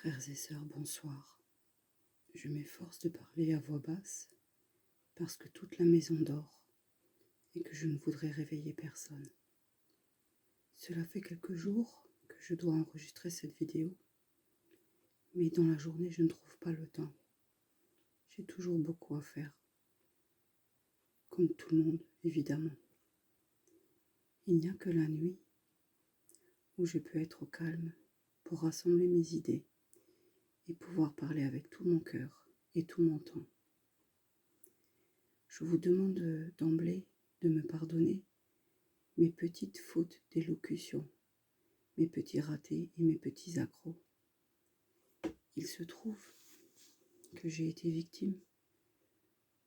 Frères et sœurs, bonsoir. Je m'efforce de parler à voix basse parce que toute la maison dort et que je ne voudrais réveiller personne. Cela fait quelques jours que je dois enregistrer cette vidéo, mais dans la journée je ne trouve pas le temps. J'ai toujours beaucoup à faire, comme tout le monde évidemment. Il n'y a que la nuit où je peux être au calme pour rassembler mes idées et pouvoir parler avec tout mon cœur et tout mon temps. Je vous demande d'emblée de me pardonner mes petites fautes d'élocution, mes petits ratés et mes petits accros. Il se trouve que j'ai été victime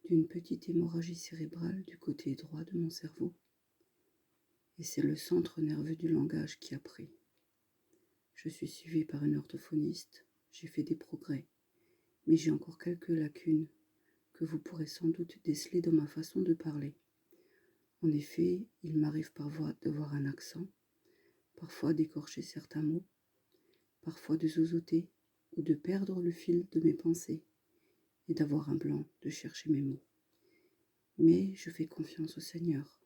d'une petite hémorragie cérébrale du côté droit de mon cerveau, et c'est le centre nerveux du langage qui a pris. Je suis suivie par une orthophoniste, j'ai fait des progrès, mais j'ai encore quelques lacunes que vous pourrez sans doute déceler dans ma façon de parler. En effet, il m'arrive parfois d'avoir un accent, parfois d'écorcher certains mots, parfois de zozoter ou de perdre le fil de mes pensées et d'avoir un blanc de chercher mes mots. Mais je fais confiance au Seigneur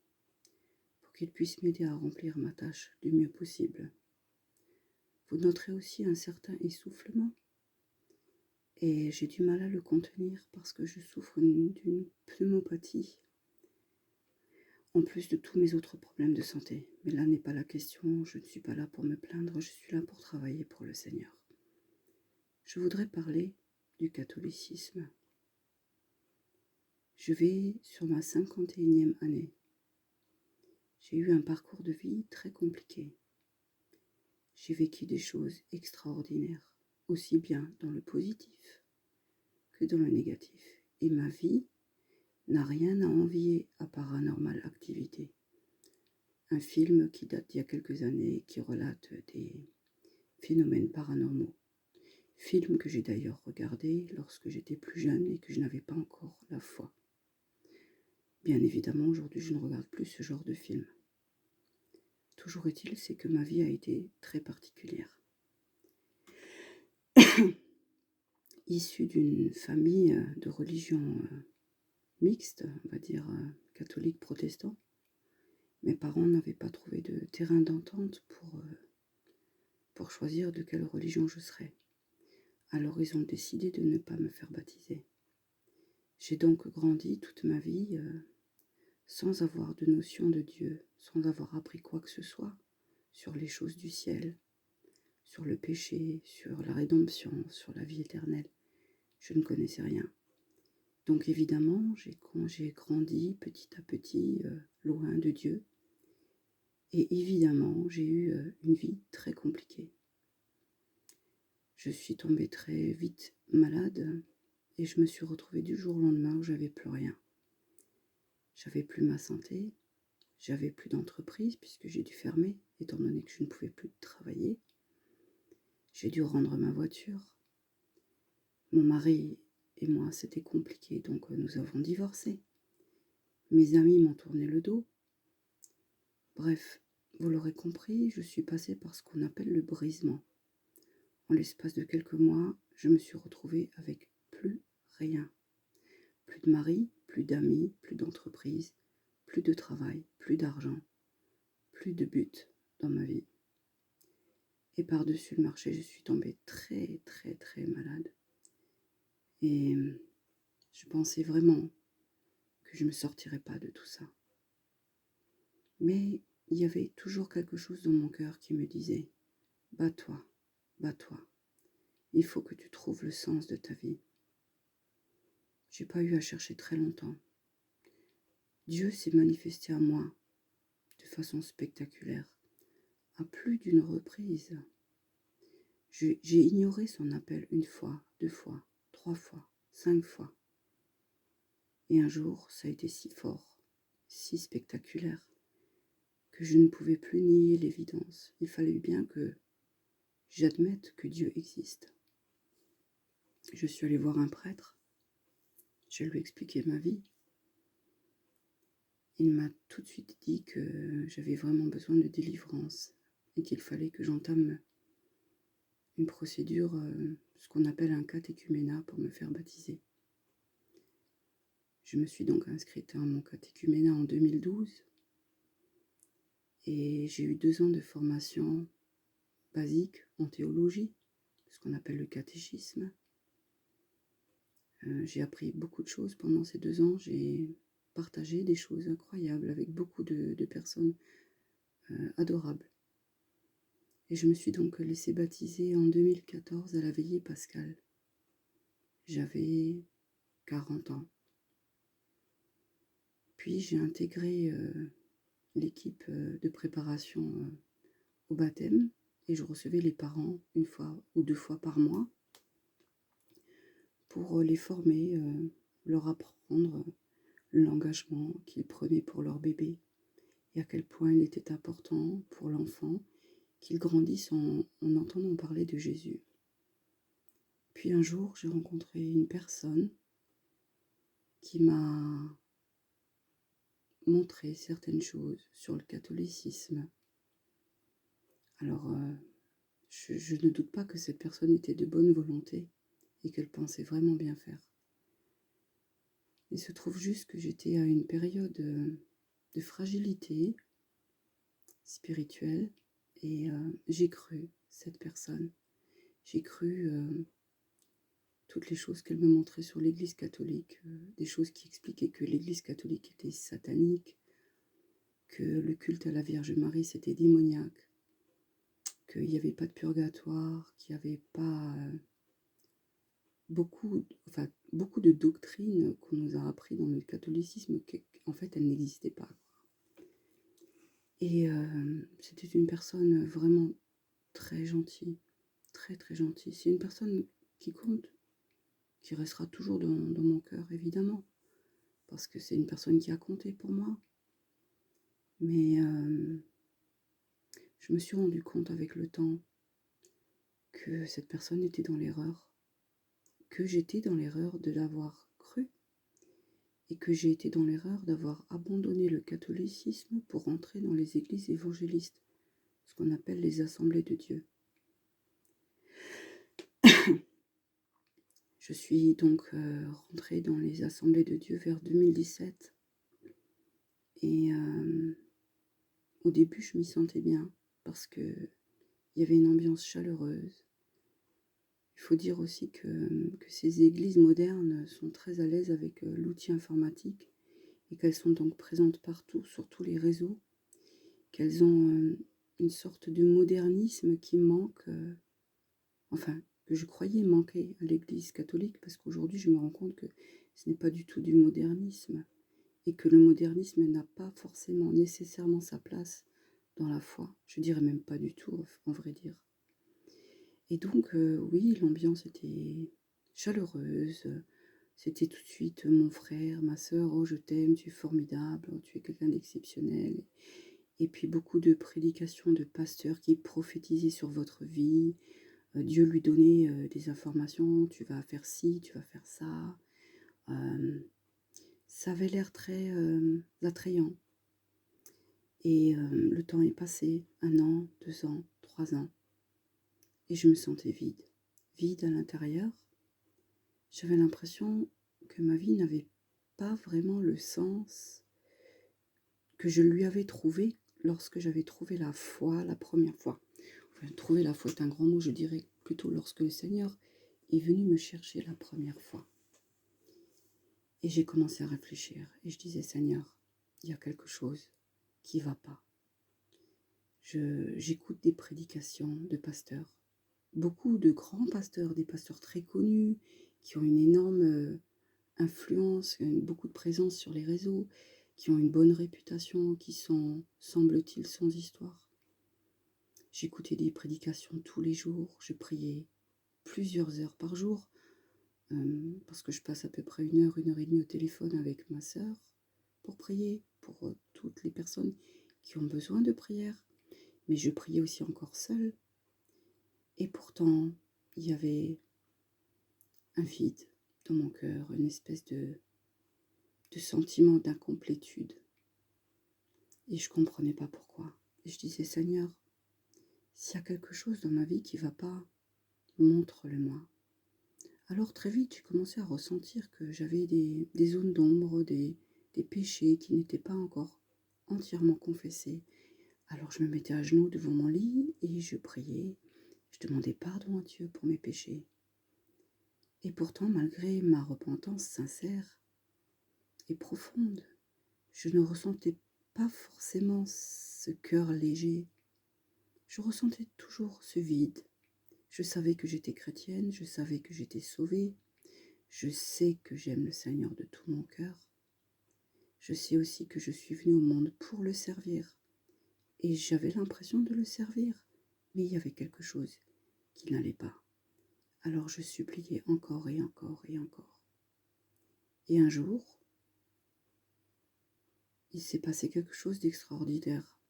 pour qu'il puisse m'aider à remplir ma tâche du mieux possible. Vous noterez aussi un certain essoufflement et j'ai du mal à le contenir parce que je souffre d'une pneumopathie en plus de tous mes autres problèmes de santé. Mais là n'est pas la question, je ne suis pas là pour me plaindre, je suis là pour travailler pour le Seigneur. Je voudrais parler du catholicisme. Je vais sur ma 51e année. J'ai eu un parcours de vie très compliqué. J'ai vécu des choses extraordinaires, aussi bien dans le positif que dans le négatif. Et ma vie n'a rien à envier à Paranormal Activity, un film qui date d'il y a quelques années et qui relate des phénomènes paranormaux. Film que j'ai d'ailleurs regardé lorsque j'étais plus jeune et que je n'avais pas encore la foi. Bien évidemment, aujourd'hui, je ne regarde plus ce genre de film. Toujours est-il, c'est que ma vie a été très particulière. Issue d'une famille de religion mixte, on va dire catholique protestant, mes parents n'avaient pas trouvé de terrain d'entente pour choisir de quelle religion je serais. Alors ils ont décidé de ne pas me faire baptiser. J'ai donc grandi toute ma vie sans avoir de notion de Dieu, sans avoir appris quoi que ce soit sur les choses du ciel, sur le péché, sur la rédemption, sur la vie éternelle. Je ne connaissais rien. Donc évidemment, j'ai grandi petit à petit loin de Dieu. Et évidemment, j'ai eu une vie très compliquée. Je suis tombée très vite malade et je me suis retrouvée du jour au lendemain où j'avais plus rien. J'avais plus ma santé, j'avais plus d'entreprise puisque j'ai dû fermer étant donné que je ne pouvais plus travailler. J'ai dû rendre ma voiture. Mon mari et moi, c'était compliqué, donc nous avons divorcé. Mes amis m'ont tourné le dos. Bref, vous l'aurez compris, je suis passée par ce qu'on appelle le brisement. En l'espace de quelques mois, je me suis retrouvée avec plus rien. Plus de mari, plus d'amis, plus d'entreprise, plus de travail, plus d'argent, plus de but dans ma vie. Et par-dessus le marché, je suis tombée très très très malade. Et je pensais vraiment que je ne me sortirais pas de tout ça. Mais il y avait toujours quelque chose dans mon cœur qui me disait « Bats-toi, bats-toi. Il faut que tu trouves le sens de ta vie. » J'ai pas eu à chercher très longtemps. Dieu s'est manifesté à moi de façon spectaculaire, à plus d'une reprise. J'ai ignoré son appel 1 fois, 2 fois, 3 fois, 5 fois. Et un jour, ça a été si fort, si spectaculaire, que je ne pouvais plus nier l'évidence. Il fallait bien que j'admette que Dieu existe. Je suis allée voir un prêtre, je lui ai expliqué ma vie. Il m'a tout de suite dit que j'avais vraiment besoin de délivrance et qu'il fallait que j'entame une procédure, ce qu'on appelle un catéchuménat pour me faire baptiser. Je me suis donc inscrite à mon catéchuménat en 2012 et j'ai eu 2 ans de formation basique en théologie, ce qu'on appelle le catéchisme. J'ai appris beaucoup de choses pendant ces 2 ans. J'ai partagé des choses incroyables avec beaucoup de personnes adorables. Et je me suis donc laissée baptiser en 2014 à la veillée pascale. J'avais 40 ans. Puis j'ai intégré l'équipe de préparation au baptême et je recevais les parents 1 fois ou 2 fois par mois pour les former, leur apprendre l'engagement qu'ils prenaient pour leur bébé et à quel point il était important pour l'enfant qu'il grandisse en entendant parler de Jésus. Puis un jour, j'ai rencontré une personne qui m'a montré certaines choses sur le catholicisme. Alors, je ne doute pas que cette personne était de bonne volonté et qu'elle pensait vraiment bien faire. Il se trouve juste que j'étais à une période de fragilité spirituelle et j'ai cru cette personne. J'ai cru toutes les choses qu'elle me montrait sur l'Église catholique, des choses qui expliquaient que l'Église catholique était satanique, que le culte à la Vierge Marie c'était démoniaque, qu'il n'y avait pas de purgatoire, qu'il n'y avait pas beaucoup de doctrines qu'on nous a appris dans le catholicisme, qu'en fait elles n'existaient pas. Et c'était une personne vraiment très gentille, très très gentille. C'est une personne qui compte, qui restera toujours dans mon cœur évidemment, parce que c'est une personne qui a compté pour moi. Mais je me suis rendu compte avec le temps que cette personne était dans l'erreur, que j'étais dans l'erreur de l'avoir cru et que j'ai été dans l'erreur d'avoir abandonné le catholicisme pour entrer dans les églises évangélistes, ce qu'on appelle les assemblées de Dieu. Je suis donc rentrée dans les assemblées de Dieu vers 2017 et au début je m'y sentais bien parce qu'il y avait une ambiance chaleureuse. Il faut dire aussi que ces églises modernes sont très à l'aise avec l'outil informatique et qu'elles sont donc présentes partout, sur tous les réseaux, qu'elles ont une sorte de modernisme qui manque, que je croyais manquer à l'Église catholique, parce qu'aujourd'hui je me rends compte que ce n'est pas du tout du modernisme, et que le modernisme n'a pas forcément nécessairement sa place dans la foi, je dirais même pas du tout, en vrai dire. Et donc, oui, l'ambiance était chaleureuse. C'était tout de suite mon frère, ma sœur, oh je t'aime, tu es formidable, oh, tu es quelqu'un d'exceptionnel. Et puis beaucoup de prédications de pasteurs qui prophétisaient sur votre vie. Dieu lui donnait des informations, tu vas faire ci, tu vas faire ça. Ça avait l'air très attrayant. Et le temps est passé, 1 an, 2 ans, 3 ans. Et je me sentais vide. Vide à l'intérieur. J'avais l'impression que ma vie n'avait pas vraiment le sens que je lui avais trouvé lorsque j'avais trouvé la foi la première fois. Enfin, trouver la foi est un grand mot, je dirais plutôt lorsque le Seigneur est venu me chercher la première fois. Et j'ai commencé à réfléchir et je disais, Seigneur, il y a quelque chose qui ne va pas. J'écoute des prédications de pasteurs, beaucoup de grands pasteurs, des pasteurs très connus, qui ont une énorme influence, beaucoup de présence sur les réseaux, qui ont une bonne réputation, qui sont, semble-t-il, sans histoire. J'écoutais des prédications tous les jours, je priais plusieurs heures par jour, parce que je passe à peu près 1 heure, 1 heure et demie au téléphone avec ma sœur pour prier, pour toutes les personnes qui ont besoin de prière. Mais je priais aussi encore seule. Et pourtant, il y avait un vide dans mon cœur, une espèce de sentiment d'incomplétude. Et je ne comprenais pas pourquoi. Et je disais, Seigneur, s'il y a quelque chose dans ma vie qui ne va pas, montre-le-moi. Alors très vite, j'ai commencé à ressentir que j'avais des zones d'ombre, des péchés qui n'étaient pas encore entièrement confessés. Alors je me mettais à genoux devant mon lit et je priais, je demandais pardon à Dieu pour mes péchés. Et pourtant, malgré ma repentance sincère et profonde, je ne ressentais pas forcément ce cœur léger. Je ressentais toujours ce vide. Je savais que j'étais chrétienne, je savais que j'étais sauvée, je sais que j'aime le Seigneur de tout mon cœur. Je sais aussi que je suis venue au monde pour le servir. Et j'avais l'impression de le servir, mais il y avait quelque chose qui n'allait pas. Alors je suppliais encore et encore et encore. Et un jour, il s'est passé quelque chose d'extraordinaire.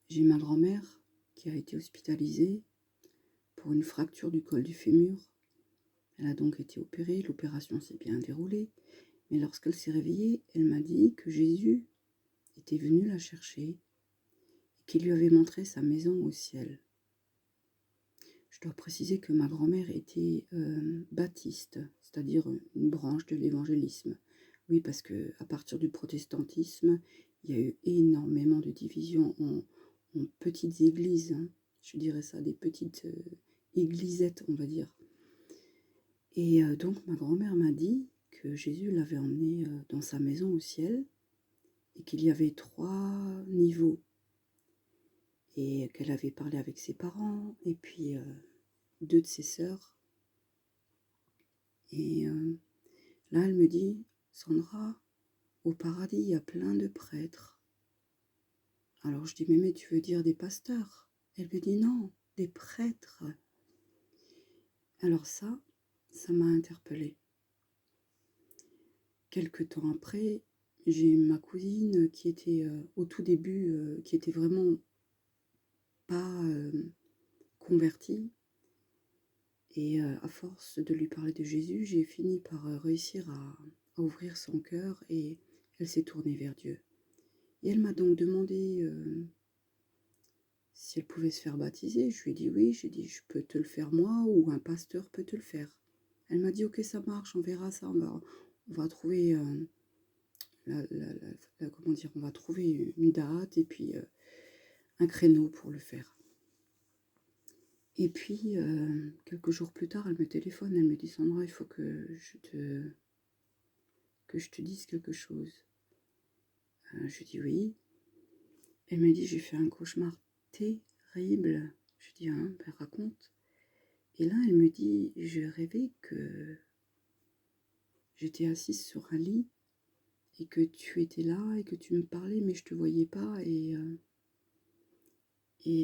J'ai ma grand-mère qui a été hospitalisée pour une fracture du col du fémur. Elle a donc été opérée, l'opération s'est bien déroulée, mais lorsqu'elle s'est réveillée, elle m'a dit que Jésus était venu la chercher et qu'il lui avait montré sa maison au ciel. Je dois préciser que ma grand-mère était baptiste, c'est-à-dire une branche de l'évangélisme. Oui, parce que à partir du protestantisme, il y a eu énormément de divisions en petites églises, hein. Je dirais ça, des petites églisettes, on va dire. Et donc ma grand-mère m'a dit que Jésus l'avait emmenée dans sa maison au ciel et qu'il y avait 3 niveaux et qu'elle avait parlé avec ses parents et puis 2 de ses sœurs. Et là, elle me dit, Sandra, au paradis, il y a plein de prêtres. Alors je dis, mais tu veux dire des pasteurs? Elle me dit, non, des prêtres. Alors ça m'a interpellée. Quelque temps après, j'ai ma cousine qui était au tout début, qui était vraiment pas convertie. Et à force de lui parler de Jésus, j'ai fini par réussir à ouvrir son cœur et elle s'est tournée vers Dieu. Et elle m'a donc demandé si elle pouvait se faire baptiser. Je lui ai dit oui, j'ai dit je peux te le faire moi ou un pasteur peut te le faire. Elle m'a dit ok, ça marche, on verra ça, on va trouver comment dire, on va trouver une date et puis un créneau pour le faire. Et puis quelques jours plus tard, elle me téléphone, elle me dit Sandra, il faut que je te dise quelque chose. Je dis oui. Elle me dit j'ai fait un cauchemar terrible. Je dis hein, ben raconte. Et là elle me dit j'ai rêvé que j'étais assise sur un lit et que tu étais là et que tu me parlais mais je te voyais pas et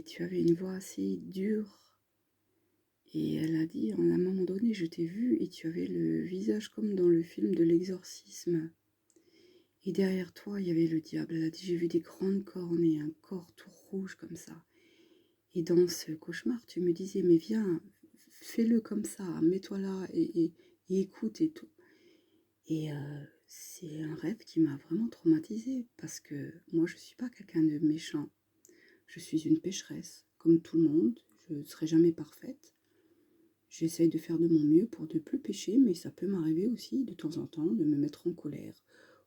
tu avais une voix assez dure. Et elle a dit à un moment donné je t'ai vu et tu avais le visage comme dans le film de l'exorcisme. Et derrière toi, il y avait le diable. Elle a dit, j'ai vu des grandes cornes et un corps tout rouge comme ça. Et dans ce cauchemar, tu me disais, mais viens, fais-le comme ça, mets-toi là et écoute et tout. Et c'est un rêve qui m'a vraiment traumatisée parce que moi, je ne suis pas quelqu'un de méchant. Je suis une pécheresse, comme tout le monde. Je ne serai jamais parfaite. J'essaye de faire de mon mieux pour ne plus pécher, mais ça peut m'arriver aussi de temps en temps de me mettre en colère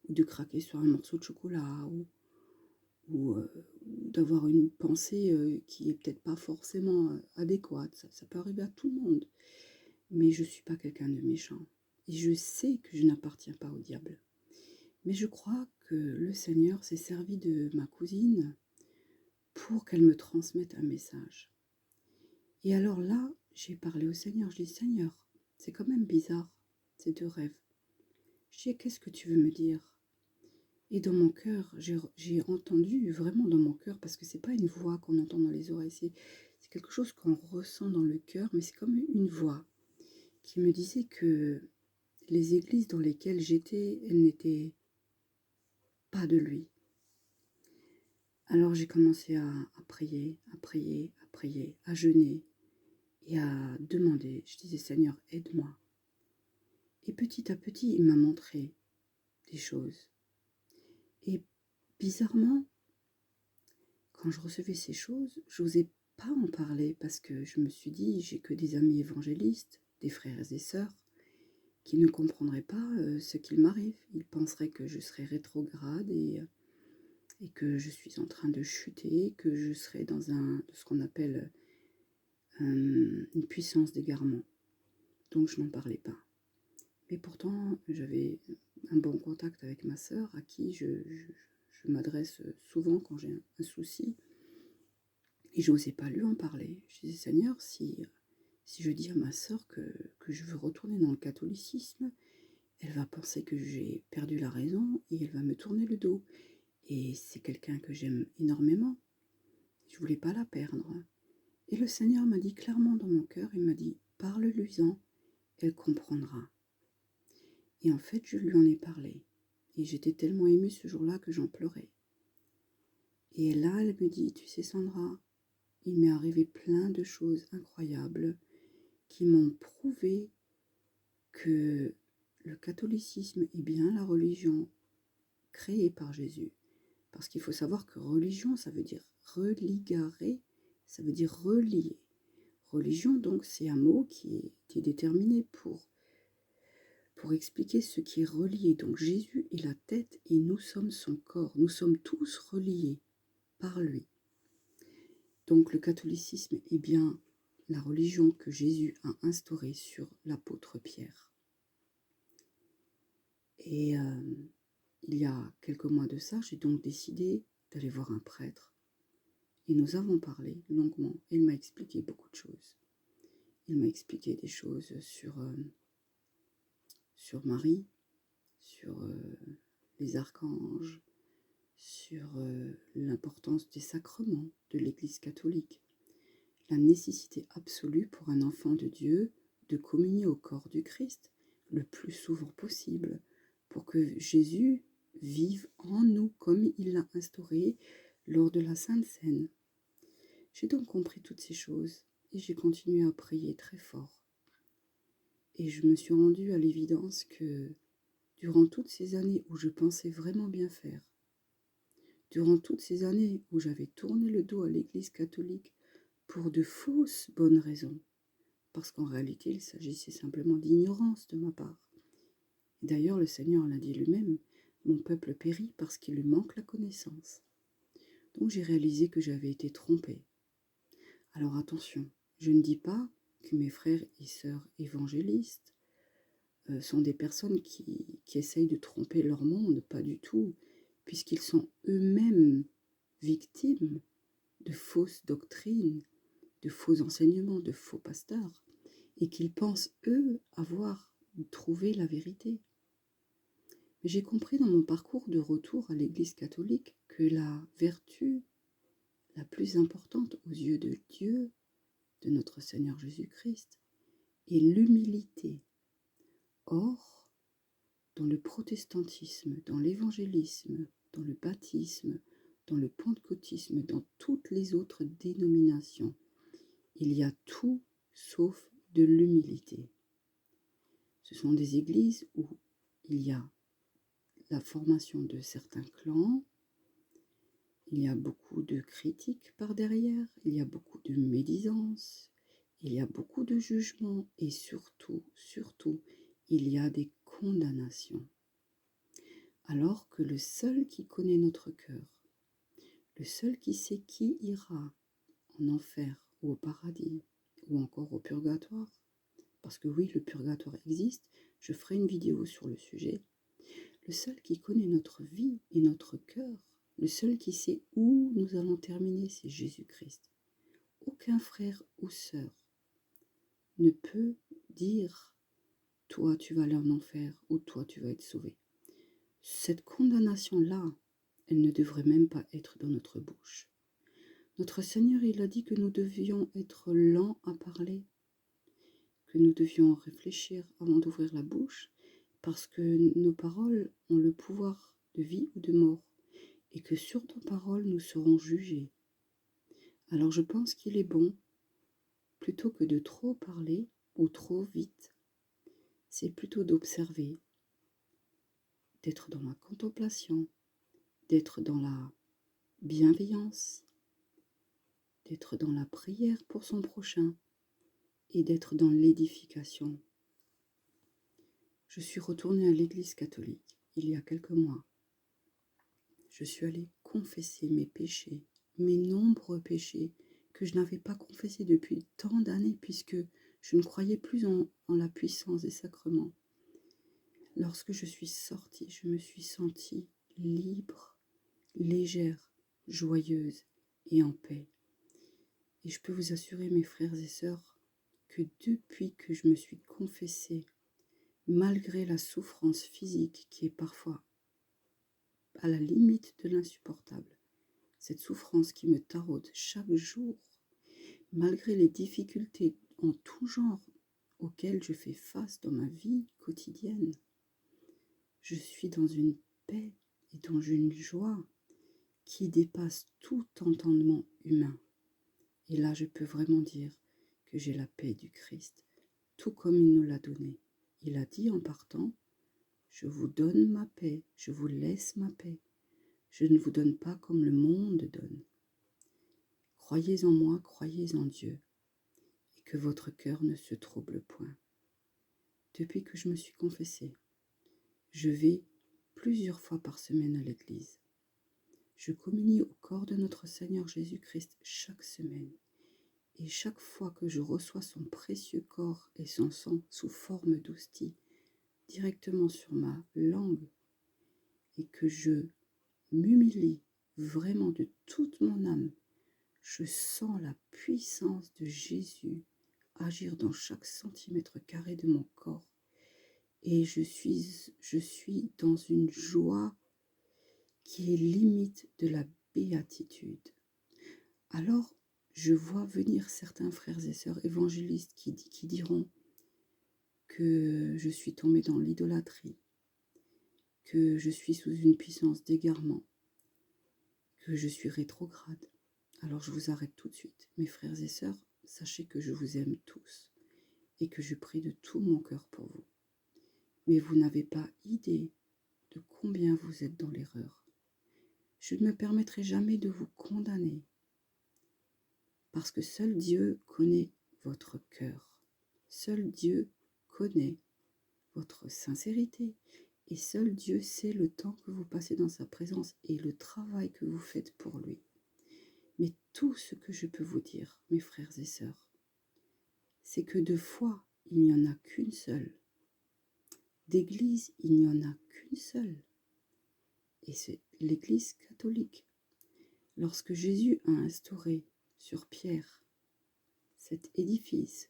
ou de craquer sur un morceau de chocolat ou d'avoir une pensée qui est peut-être pas forcément adéquate. Ça peut arriver à tout le monde. Mais je ne suis pas quelqu'un de méchant. Et je sais que je n'appartiens pas au diable. Mais je crois que le Seigneur s'est servi de ma cousine pour qu'elle me transmette un message. Et alors là, j'ai parlé au Seigneur. Je dis, Seigneur, c'est quand même bizarre, ces 2 rêves. Je dis, qu'est-ce que tu veux me dire? Et dans mon cœur, j'ai entendu vraiment dans mon cœur, parce que c'est pas une voix qu'on entend dans les oreilles, c'est quelque chose qu'on ressent dans le cœur, mais c'est comme une voix qui me disait que les églises dans lesquelles j'étais, elles n'étaient pas de lui. Alors j'ai commencé à prier, à prier, à prier, à jeûner et à demander. Je disais, Seigneur, aide-moi. Et petit à petit, il m'a montré des choses. Et bizarrement, quand je recevais ces choses, j'osais pas en parler parce que je me suis dit: «J'ai que des amis évangélistes, des frères et sœurs qui ne comprendraient pas, ce qu'il m'arrive. Ils penseraient que je serais rétrograde et que je suis en train de chuter, que je serais dans ce qu'on appelle, une puissance d'égarement». Donc je n'en parlais pas. Mais pourtant, j'avais un bon contact avec ma sœur à qui je m'adresse souvent quand j'ai un souci et j'osais pas lui en parler. Je disais: «Seigneur, si je dis à ma sœur que je veux retourner dans le catholicisme, elle va penser que j'ai perdu la raison et elle va me tourner le dos. Et c'est quelqu'un que j'aime énormément. Je voulais pas la perdre». Et le Seigneur m'a dit clairement dans mon cœur, il m'a dit: «Parle-lui-en, elle comprendra». Et en fait, je lui en ai parlé. Et j'étais tellement émue ce jour-là que j'en pleurais. Et là, elle me dit: «Tu sais Sandra, il m'est arrivé plein de choses incroyables qui m'ont prouvé que le catholicisme est bien la religion créée par Jésus». Parce qu'il faut savoir que religion, ça veut dire religare, ça veut dire relier. Religion, donc, c'est un mot qui est déterminé pour expliquer ce qui est relié. Donc Jésus est la tête et nous sommes son corps. Nous sommes tous reliés par lui. Donc le catholicisme est bien la religion que Jésus a instaurée sur l'apôtre Pierre. Et il y a quelques mois de ça, j'ai donc décidé d'aller voir un prêtre. Et nous avons parlé longuement. Il m'a expliqué beaucoup de choses. Il m'a expliqué des choses sur Marie, sur les archanges, sur l'importance des sacrements de l'Église catholique, la nécessité absolue pour un enfant de Dieu de communier au corps du Christ le plus souvent possible pour que Jésus vive en nous comme il l'a instauré lors de la Sainte Seine. J'ai donc compris toutes ces choses et j'ai continué à prier très fort. Et je me suis rendue à l'évidence que durant toutes ces années où je pensais vraiment bien faire, durant toutes ces années où j'avais tourné le dos à l'Église catholique pour de fausses bonnes raisons, parce qu'en réalité il s'agissait simplement d'ignorance de ma part. D'ailleurs le Seigneur l'a dit lui-même, mon peuple périt parce qu'il lui manque la connaissance. Donc j'ai réalisé que j'avais été trompée. Alors attention, je ne dis pas que mes frères et sœurs évangélistes sont des personnes qui essayent de tromper leur monde, pas du tout, puisqu'ils sont eux-mêmes victimes de fausses doctrines, de faux enseignements, de faux pasteurs, et qu'ils pensent, eux, avoir trouvé la vérité. Mais j'ai compris dans mon parcours de retour à l'Église catholique que la vertu la plus importante aux yeux de Dieu, de notre Seigneur Jésus-Christ, est l'humilité. Or, dans le protestantisme, dans l'évangélisme, dans le baptisme, dans le pentecôtisme, dans toutes les autres dénominations, il y a tout sauf de l'humilité. Ce sont des églises où il y a la formation de certains clans, il y a beaucoup de critiques par derrière, il y a beaucoup de médisance, il y a beaucoup de jugements et surtout, il y a des condamnations. Alors que le seul qui connaît notre cœur, le seul qui sait qui ira en enfer ou au paradis ou encore au purgatoire, parce que oui, le purgatoire existe, je ferai une vidéo sur le sujet, le seul qui connaît notre vie et notre cœur, le seul qui sait où nous allons terminer, c'est Jésus-Christ. Aucun frère ou sœur ne peut dire « toi tu vas aller en enfer » ou « toi tu vas être sauvé ». Cette condamnation-là, elle ne devrait même pas être dans notre bouche. Notre Seigneur, il a dit que nous devions être lents à parler, que nous devions réfléchir avant d'ouvrir la bouche, parce que nos paroles ont le pouvoir de vie ou de mort, et que sur nos paroles, nous serons jugés. Alors je pense qu'il est bon, plutôt que de trop parler ou trop vite, c'est plutôt d'observer, d'être dans la contemplation, d'être dans la bienveillance, d'être dans la prière pour son prochain et d'être dans l'édification. Je suis retournée à l'église catholique il y a quelques mois. Je suis allée confesser mes péchés, mes nombreux péchés que je n'avais pas confessés depuis tant d'années puisque je ne croyais plus en la puissance des sacrements. Lorsque je suis sortie, je me suis sentie libre, légère, joyeuse et en paix. Et je peux vous assurer, mes frères et sœurs, que depuis que je me suis confessée, malgré la souffrance physique qui est parfois à la limite de l'insupportable, cette souffrance qui me taraude chaque jour, malgré les difficultés en tout genre auxquelles je fais face dans ma vie quotidienne, je suis dans une paix et dans une joie qui dépasse tout entendement humain. Et là, je peux vraiment dire que j'ai la paix du Christ, tout comme il nous l'a donné. Il a dit en partant, « Je vous donne ma paix, je vous laisse ma paix. Je ne vous donne pas comme le monde donne. Croyez en moi, croyez en Dieu, et que votre cœur ne se trouble point. » Depuis que je me suis confessée, je vais plusieurs fois par semaine à l'église. Je communie au corps de notre Seigneur Jésus-Christ chaque semaine. Et chaque fois que je reçois son précieux corps et son sang sous forme d'hostie directement sur ma langue et que je m'humilie vraiment de toute mon âme, je sens la puissance de Jésus agir dans chaque centimètre carré de mon corps. Et je suis dans une joie qui est limite de la béatitude. Alors, je vois venir certains frères et sœurs évangélistes qui diront que je suis tombée dans l'idolâtrie, que je suis sous une puissance d'égarement, que je suis rétrograde. Alors je vous arrête tout de suite. Mes frères et sœurs, sachez que je vous aime tous et que je prie de tout mon cœur pour vous. Mais vous n'avez pas idée de combien vous êtes dans l'erreur. Je ne me permettrai jamais de vous condamner parce que seul Dieu connaît votre cœur. Seul Dieu connaît votre sincérité et seul Dieu sait le temps que vous passez dans sa présence et le travail que vous faites pour lui. Mais tout ce que je peux vous dire, mes frères et sœurs, c'est que de foi, il n'y en a qu'une seule. D'église, il n'y en a qu'une seule. Et c'est l'église catholique. Lorsque Jésus a instauré sur Pierre cet édifice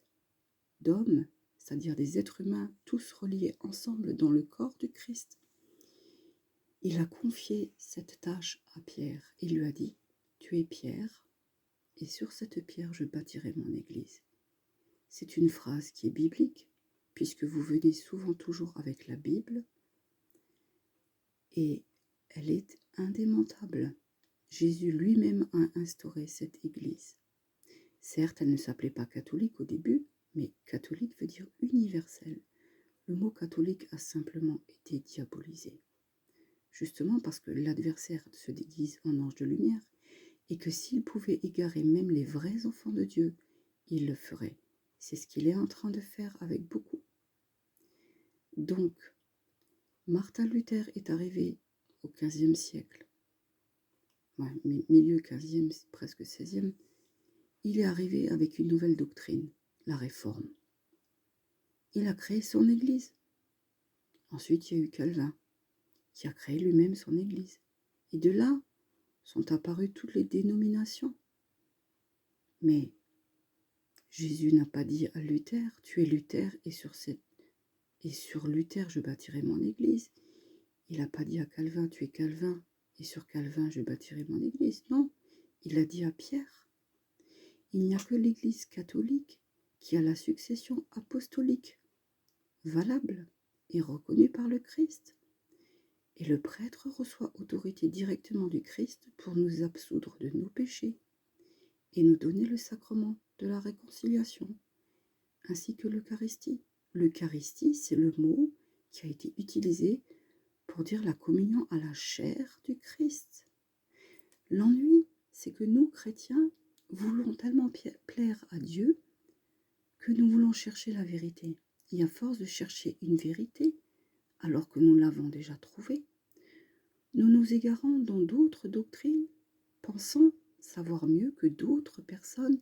d'hommes, c'est-à-dire des êtres humains tous reliés ensemble dans le corps du Christ, il a confié cette tâche à Pierre. Il lui a dit, « Tu es Pierre, et sur cette pierre je bâtirai mon église. » C'est une phrase qui est biblique, puisque vous venez souvent toujours avec la Bible, et elle est indémontable. Jésus lui-même a instauré cette église. Certes, elle ne s'appelait pas catholique au début, mais catholique veut dire universel. Le mot catholique a simplement été diabolisé. Justement parce que l'adversaire se déguise en ange de lumière, et que s'il pouvait égarer même les vrais enfants de Dieu, il le ferait. C'est ce qu'il est en train de faire avec beaucoup. Donc, Martin Luther est arrivé au XVe siècle, milieu XVe, presque XVIe, il est arrivé avec une nouvelle doctrine, la Réforme. Il a créé son église. Ensuite, il y a eu Calvin, qui a créé lui-même son église. Et de là sont apparues toutes les dénominations. Mais Jésus n'a pas dit à Luther, tu es Luther et sur Luther je bâtirai mon église. Il n'a pas dit à Calvin, tu es Calvin et sur Calvin je bâtirai mon église. Non, il a dit à Pierre. Il n'y a que l'église catholique qui a la succession apostolique, valable et reconnue par le Christ. Et le prêtre reçoit autorité directement du Christ pour nous absoudre de nos péchés et nous donner le sacrement de la réconciliation, ainsi que l'Eucharistie. L'Eucharistie, c'est le mot qui a été utilisé pour dire la communion à la chair du Christ. L'ennui, c'est que nous, chrétiens, voulons tellement plaire à Dieu que nous voulons chercher la vérité. Et à force de chercher une vérité, alors que nous l'avons déjà trouvée, nous nous égarons dans d'autres doctrines, pensant savoir mieux que d'autres personnes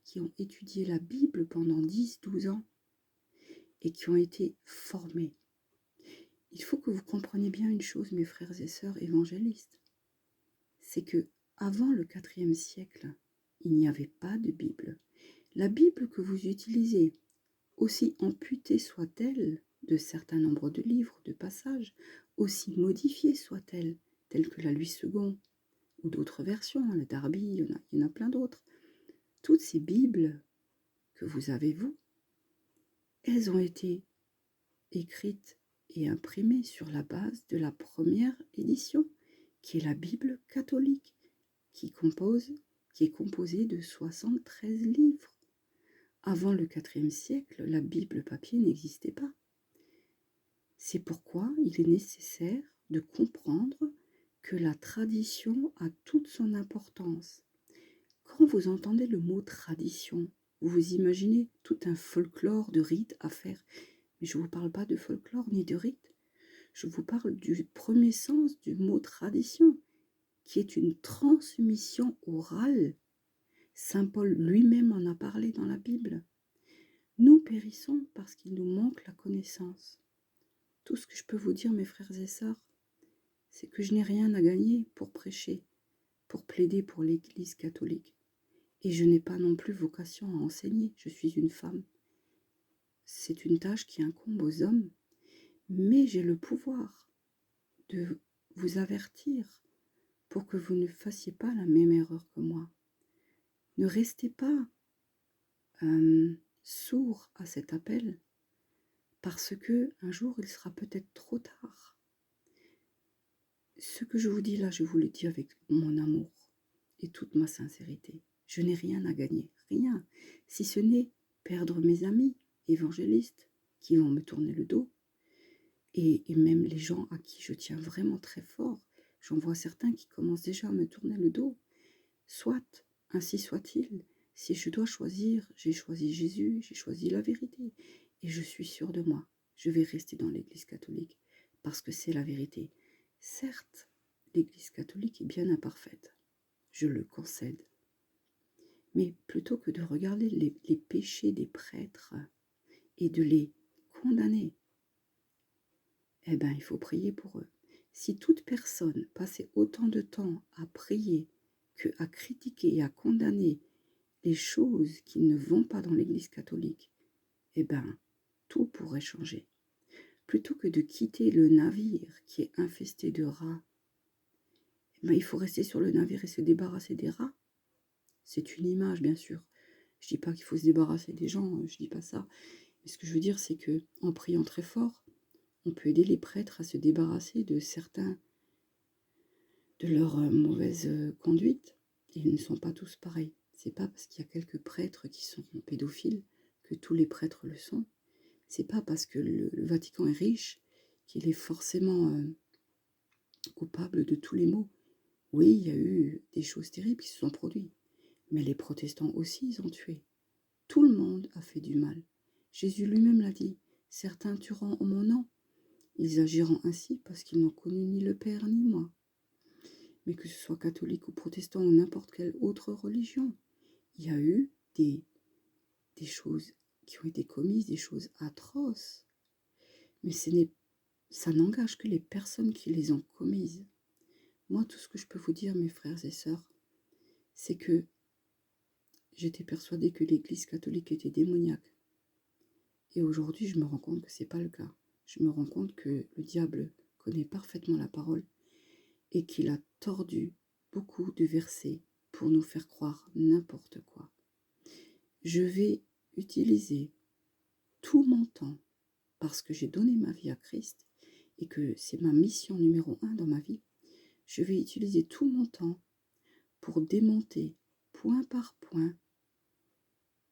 qui ont étudié la Bible pendant 10, 12 ans et qui ont été formées. Il faut que vous compreniez bien une chose, mes frères et sœurs évangélistes, c'est que avant le IVe siècle, il n'y avait pas de Bible. La Bible que vous utilisez, aussi amputée soit-elle de certains nombres de livres, de passages, aussi modifiée soit-elle, telle que la Louis II, ou d'autres versions, la Darby, il y en a plein d'autres. Toutes ces Bibles que vous avez, vous, elles ont été écrites et imprimées sur la base de la première édition, qui est la Bible catholique, qui est composée de 73 livres. Avant le IVe siècle, la Bible papier n'existait pas. C'est pourquoi il est nécessaire de comprendre que la tradition a toute son importance. Quand vous entendez le mot tradition, vous vous imaginez tout un folklore de rites à faire. Mais je ne vous parle pas de folklore ni de rites. Je vous parle du premier sens du mot tradition, qui est une transmission orale. Saint Paul lui-même en a parlé dans la Bible. Nous périssons parce qu'il nous manque la connaissance. Tout ce que je peux vous dire, mes frères et sœurs, c'est que je n'ai rien à gagner pour prêcher, pour plaider pour l'Église catholique. Et je n'ai pas non plus vocation à enseigner, je suis une femme. C'est une tâche qui incombe aux hommes, mais j'ai le pouvoir de vous avertir pour que vous ne fassiez pas la même erreur que moi. Ne restez pas sourds à cet appel, parce que un jour il sera peut-être trop tard. Ce que je vous dis là, je vous le dis avec mon amour et toute ma sincérité. Je n'ai rien à gagner, rien, si ce n'est perdre mes amis évangélistes qui vont me tourner le dos, et même les gens à qui je tiens vraiment très fort. J'en vois certains qui commencent déjà à me tourner le dos. Soit, ainsi soit-il. Si je dois choisir, j'ai choisi Jésus, j'ai choisi la vérité. Et je suis sûre de moi, je vais rester dans l'Église catholique, parce que c'est la vérité. Certes, l'Église catholique est bien imparfaite, je le concède. Mais plutôt que de regarder les péchés des prêtres et de les condamner, eh bien, il faut prier pour eux. Si toute personne passait autant de temps à prier qu'à critiquer et à condamner les choses qui ne vont pas dans l'Église catholique, eh bien, tout pourrait changer. Plutôt que de quitter le navire qui est infesté de rats, eh bien, il faut rester sur le navire et se débarrasser des rats. C'est une image, bien sûr. Je ne dis pas qu'il faut se débarrasser des gens, je ne dis pas ça. Mais ce que je veux dire, c'est que en priant très fort, on peut aider les prêtres à se débarrasser de certains de leur mauvaise conduite. Et ils ne sont pas tous pareils. C'est pas parce qu'il y a quelques prêtres qui sont pédophiles que tous les prêtres le sont. C'est pas parce que le Vatican est riche qu'il est forcément coupable de tous les maux. Oui, il y a eu des choses terribles qui se sont produites, mais les protestants aussi, ils ont tué. Tout le monde a fait du mal. Jésus lui-même l'a dit, certains tueront en mon nom. Ils agiront ainsi parce qu'ils n'ont connu ni le Père ni moi. Mais que ce soit catholique ou protestant ou n'importe quelle autre religion, il y a eu des choses qui ont été commises, des choses atroces. Mais ça n'engage que les personnes qui les ont commises. Moi, tout ce que je peux vous dire, mes frères et sœurs, c'est que j'étais persuadée que l'Église catholique était démoniaque. Et aujourd'hui, je me rends compte que ce n'est pas le cas. Je me rends compte que le diable connaît parfaitement la parole et qu'il a tordu beaucoup de versets pour nous faire croire n'importe quoi. Je vais utiliser tout mon temps parce que j'ai donné ma vie à Christ et que c'est ma mission numéro 1 dans ma vie. Je vais utiliser tout mon temps pour démonter point par point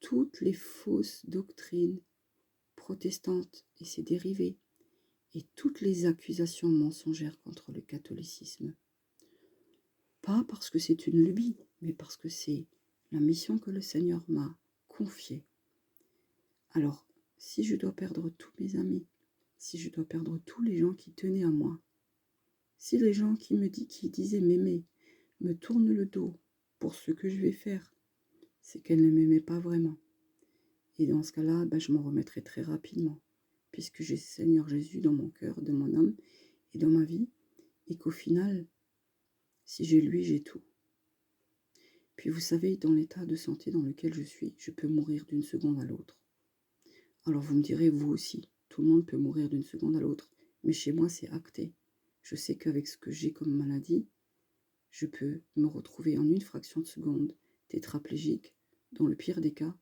toutes les fausses doctrines protestantes et ses dérivés et toutes les accusations mensongères contre le catholicisme. Pas parce que c'est une lubie, mais parce que c'est la mission que le Seigneur m'a confiée. Alors, si je dois perdre tous mes amis, si je dois perdre tous les gens qui tenaient à moi, si les gens qui disaient m'aimer me tournent le dos pour ce que je vais faire, c'est qu'elles ne m'aimaient pas vraiment. Et dans ce cas-là, je m'en remettrai très rapidement, puisque j'ai Seigneur Jésus dans mon cœur, dans mon âme et dans ma vie, et qu'au final, si j'ai lui, j'ai tout. Puis vous savez, dans l'état de santé dans lequel je suis, je peux mourir d'une seconde à l'autre. Alors vous me direz, vous aussi, tout le monde peut mourir d'une seconde à l'autre, mais chez moi c'est acté. Je sais qu'avec ce que j'ai comme maladie, je peux me retrouver en une fraction de seconde tétraplégique, dans le pire des cas,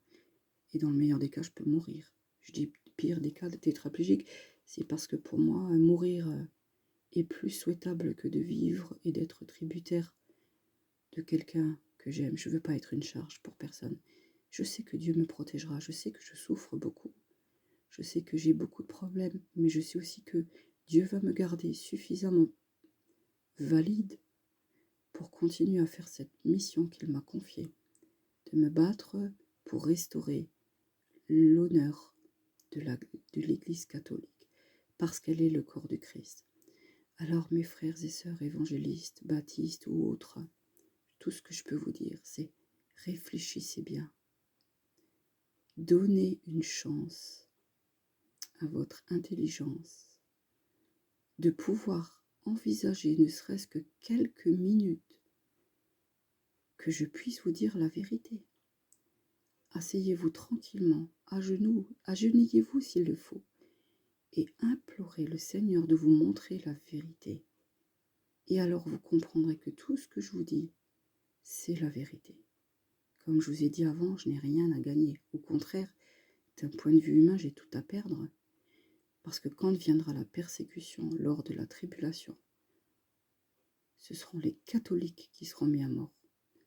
et dans le meilleur des cas, je peux mourir. Je dis pire des cas de tétraplégique, c'est parce que pour moi, mourir est plus souhaitable que de vivre et d'être tributaire de quelqu'un que j'aime. Je ne veux pas être une charge pour personne. Je sais que Dieu me protégera, je sais que je souffre beaucoup, je sais que j'ai beaucoup de problèmes, mais je sais aussi que Dieu va me garder suffisamment valide pour continuer à faire cette mission qu'il m'a confiée, de me battre pour restaurer l'honneur de l'Église catholique, parce qu'elle est le corps du Christ. Alors mes frères et sœurs évangélistes, baptistes ou autres, tout ce que je peux vous dire, c'est réfléchissez bien. Donnez une chance à votre intelligence de pouvoir envisager, ne serait-ce que quelques minutes, que je puisse vous dire la vérité. Asseyez-vous tranquillement, à genoux, agenouillez-vous s'il le faut, et implorez le Seigneur de vous montrer la vérité. Et alors vous comprendrez que tout ce que je vous dis, c'est la vérité. Comme je vous ai dit avant, je n'ai rien à gagner. Au contraire, d'un point de vue humain, j'ai tout à perdre. Parce que quand viendra la persécution lors de la tribulation, ce seront les catholiques qui seront mis à mort.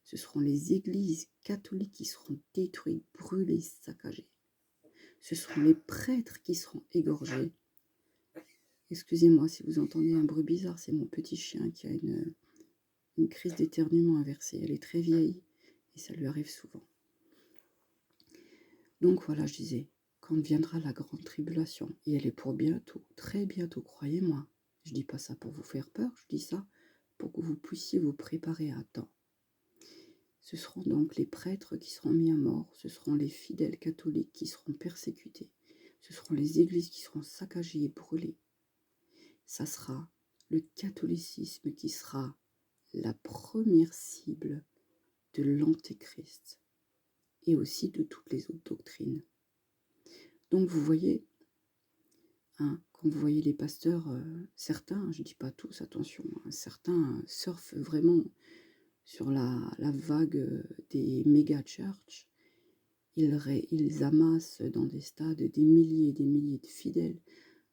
Ce seront les églises catholiques qui seront détruites, brûlées, saccagées. Ce seront les prêtres qui seront égorgés. Excusez-moi si vous entendez un bruit bizarre, c'est mon petit chien qui a une crise d'éternuement inversée. Elle est très vieille et ça lui arrive souvent. Donc voilà, je disais, quand viendra la grande tribulation, et elle est pour bientôt, très bientôt, croyez-moi. Je dis pas ça pour vous faire peur, je dis ça pour que vous puissiez vous préparer à temps. Ce seront donc les prêtres qui seront mis à mort, ce seront les fidèles catholiques qui seront persécutés, ce seront les églises qui seront saccagées et brûlées. Ça sera le catholicisme qui sera la première cible de l'antéchrist et aussi de toutes les autres doctrines. Donc vous voyez, quand vous voyez les pasteurs, certains, je ne dis pas tous, attention, certains surfent vraiment sur la vague des méga-churches. Ils amassent dans des stades des milliers et des milliers de fidèles.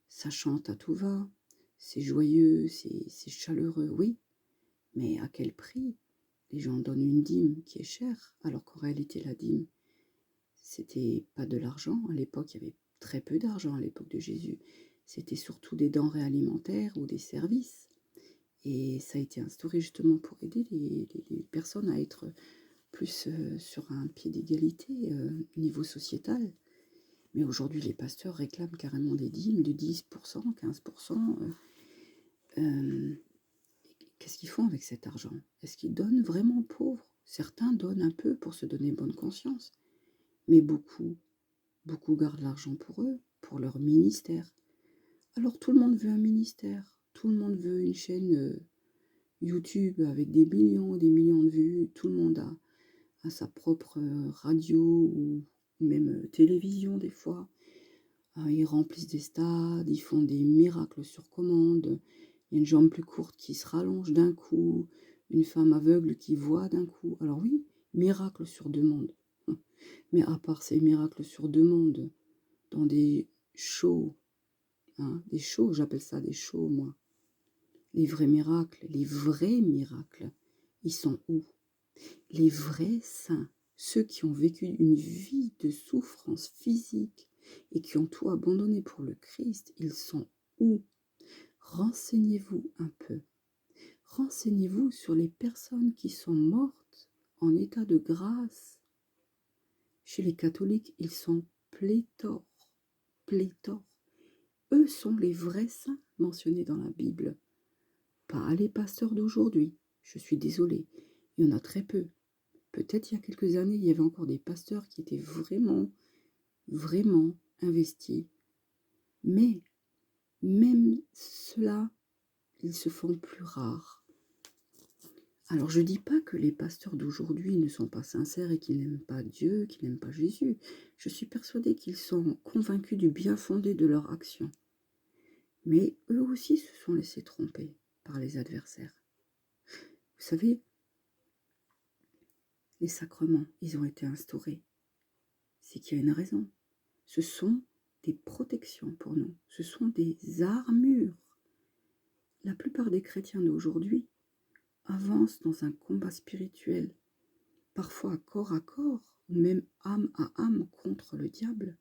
Ça chante à tout va, c'est joyeux, c'est chaleureux, oui, mais à quel prix? Les gens donnent une dîme qui est chère, alors qu'en réalité la dîme, c'était pas de l'argent. À l'époque, il y avait très peu d'argent à l'époque de Jésus. C'était surtout des denrées alimentaires ou des services. Et ça a été instauré justement pour aider les personnes à être plus sur un pied d'égalité niveau sociétal. Mais aujourd'hui, les pasteurs réclament carrément des dîmes de 10%, 15%. Qu'est-ce qu'ils font avec cet argent? Est-ce qu'ils donnent vraiment aux pauvres? Certains donnent un peu pour se donner bonne conscience. Mais beaucoup gardent l'argent pour eux, pour leur ministère. Alors tout le monde veut un ministère. Tout le monde veut une chaîne YouTube avec des millions de vues. Tout le monde a sa propre radio ou même télévision des fois. Ils remplissent des stades, ils font des miracles sur commande. Il y a une jambe plus courte qui se rallonge d'un coup, une femme aveugle qui voit d'un coup. Alors oui, miracle sur demande. Mais à part ces miracles sur demande, dans des shows, des shows, j'appelle ça des shows moi. Les vrais miracles, ils sont où? Les vrais saints, ceux qui ont vécu une vie de souffrance physique et qui ont tout abandonné pour le Christ, ils sont où? Renseignez-vous un peu. Renseignez-vous sur les personnes qui sont mortes en état de grâce. Chez les catholiques, ils sont pléthores, pléthores. Eux sont les vrais saints mentionnés dans la Bible, pas les pasteurs d'aujourd'hui. Je suis désolée, il y en a très peu. Peut-être il y a quelques années, il y avait encore des pasteurs qui étaient vraiment, vraiment investis. Mais même ceux-là, ils se font plus rares. Alors je ne dis pas que les pasteurs d'aujourd'hui ne sont pas sincères et qu'ils n'aiment pas Dieu, qu'ils n'aiment pas Jésus. Je suis persuadée qu'ils sont convaincus du bien fondé de leur action. Mais eux aussi se sont laissés tromper par les adversaires. Vous savez, les sacrements, ils ont été instaurés. C'est qu'il y a une raison. Ce sont des protections pour nous. Ce sont des armures. La plupart des chrétiens d'aujourd'hui avancent dans un combat spirituel, parfois corps à corps, ou même âme à âme contre le diable.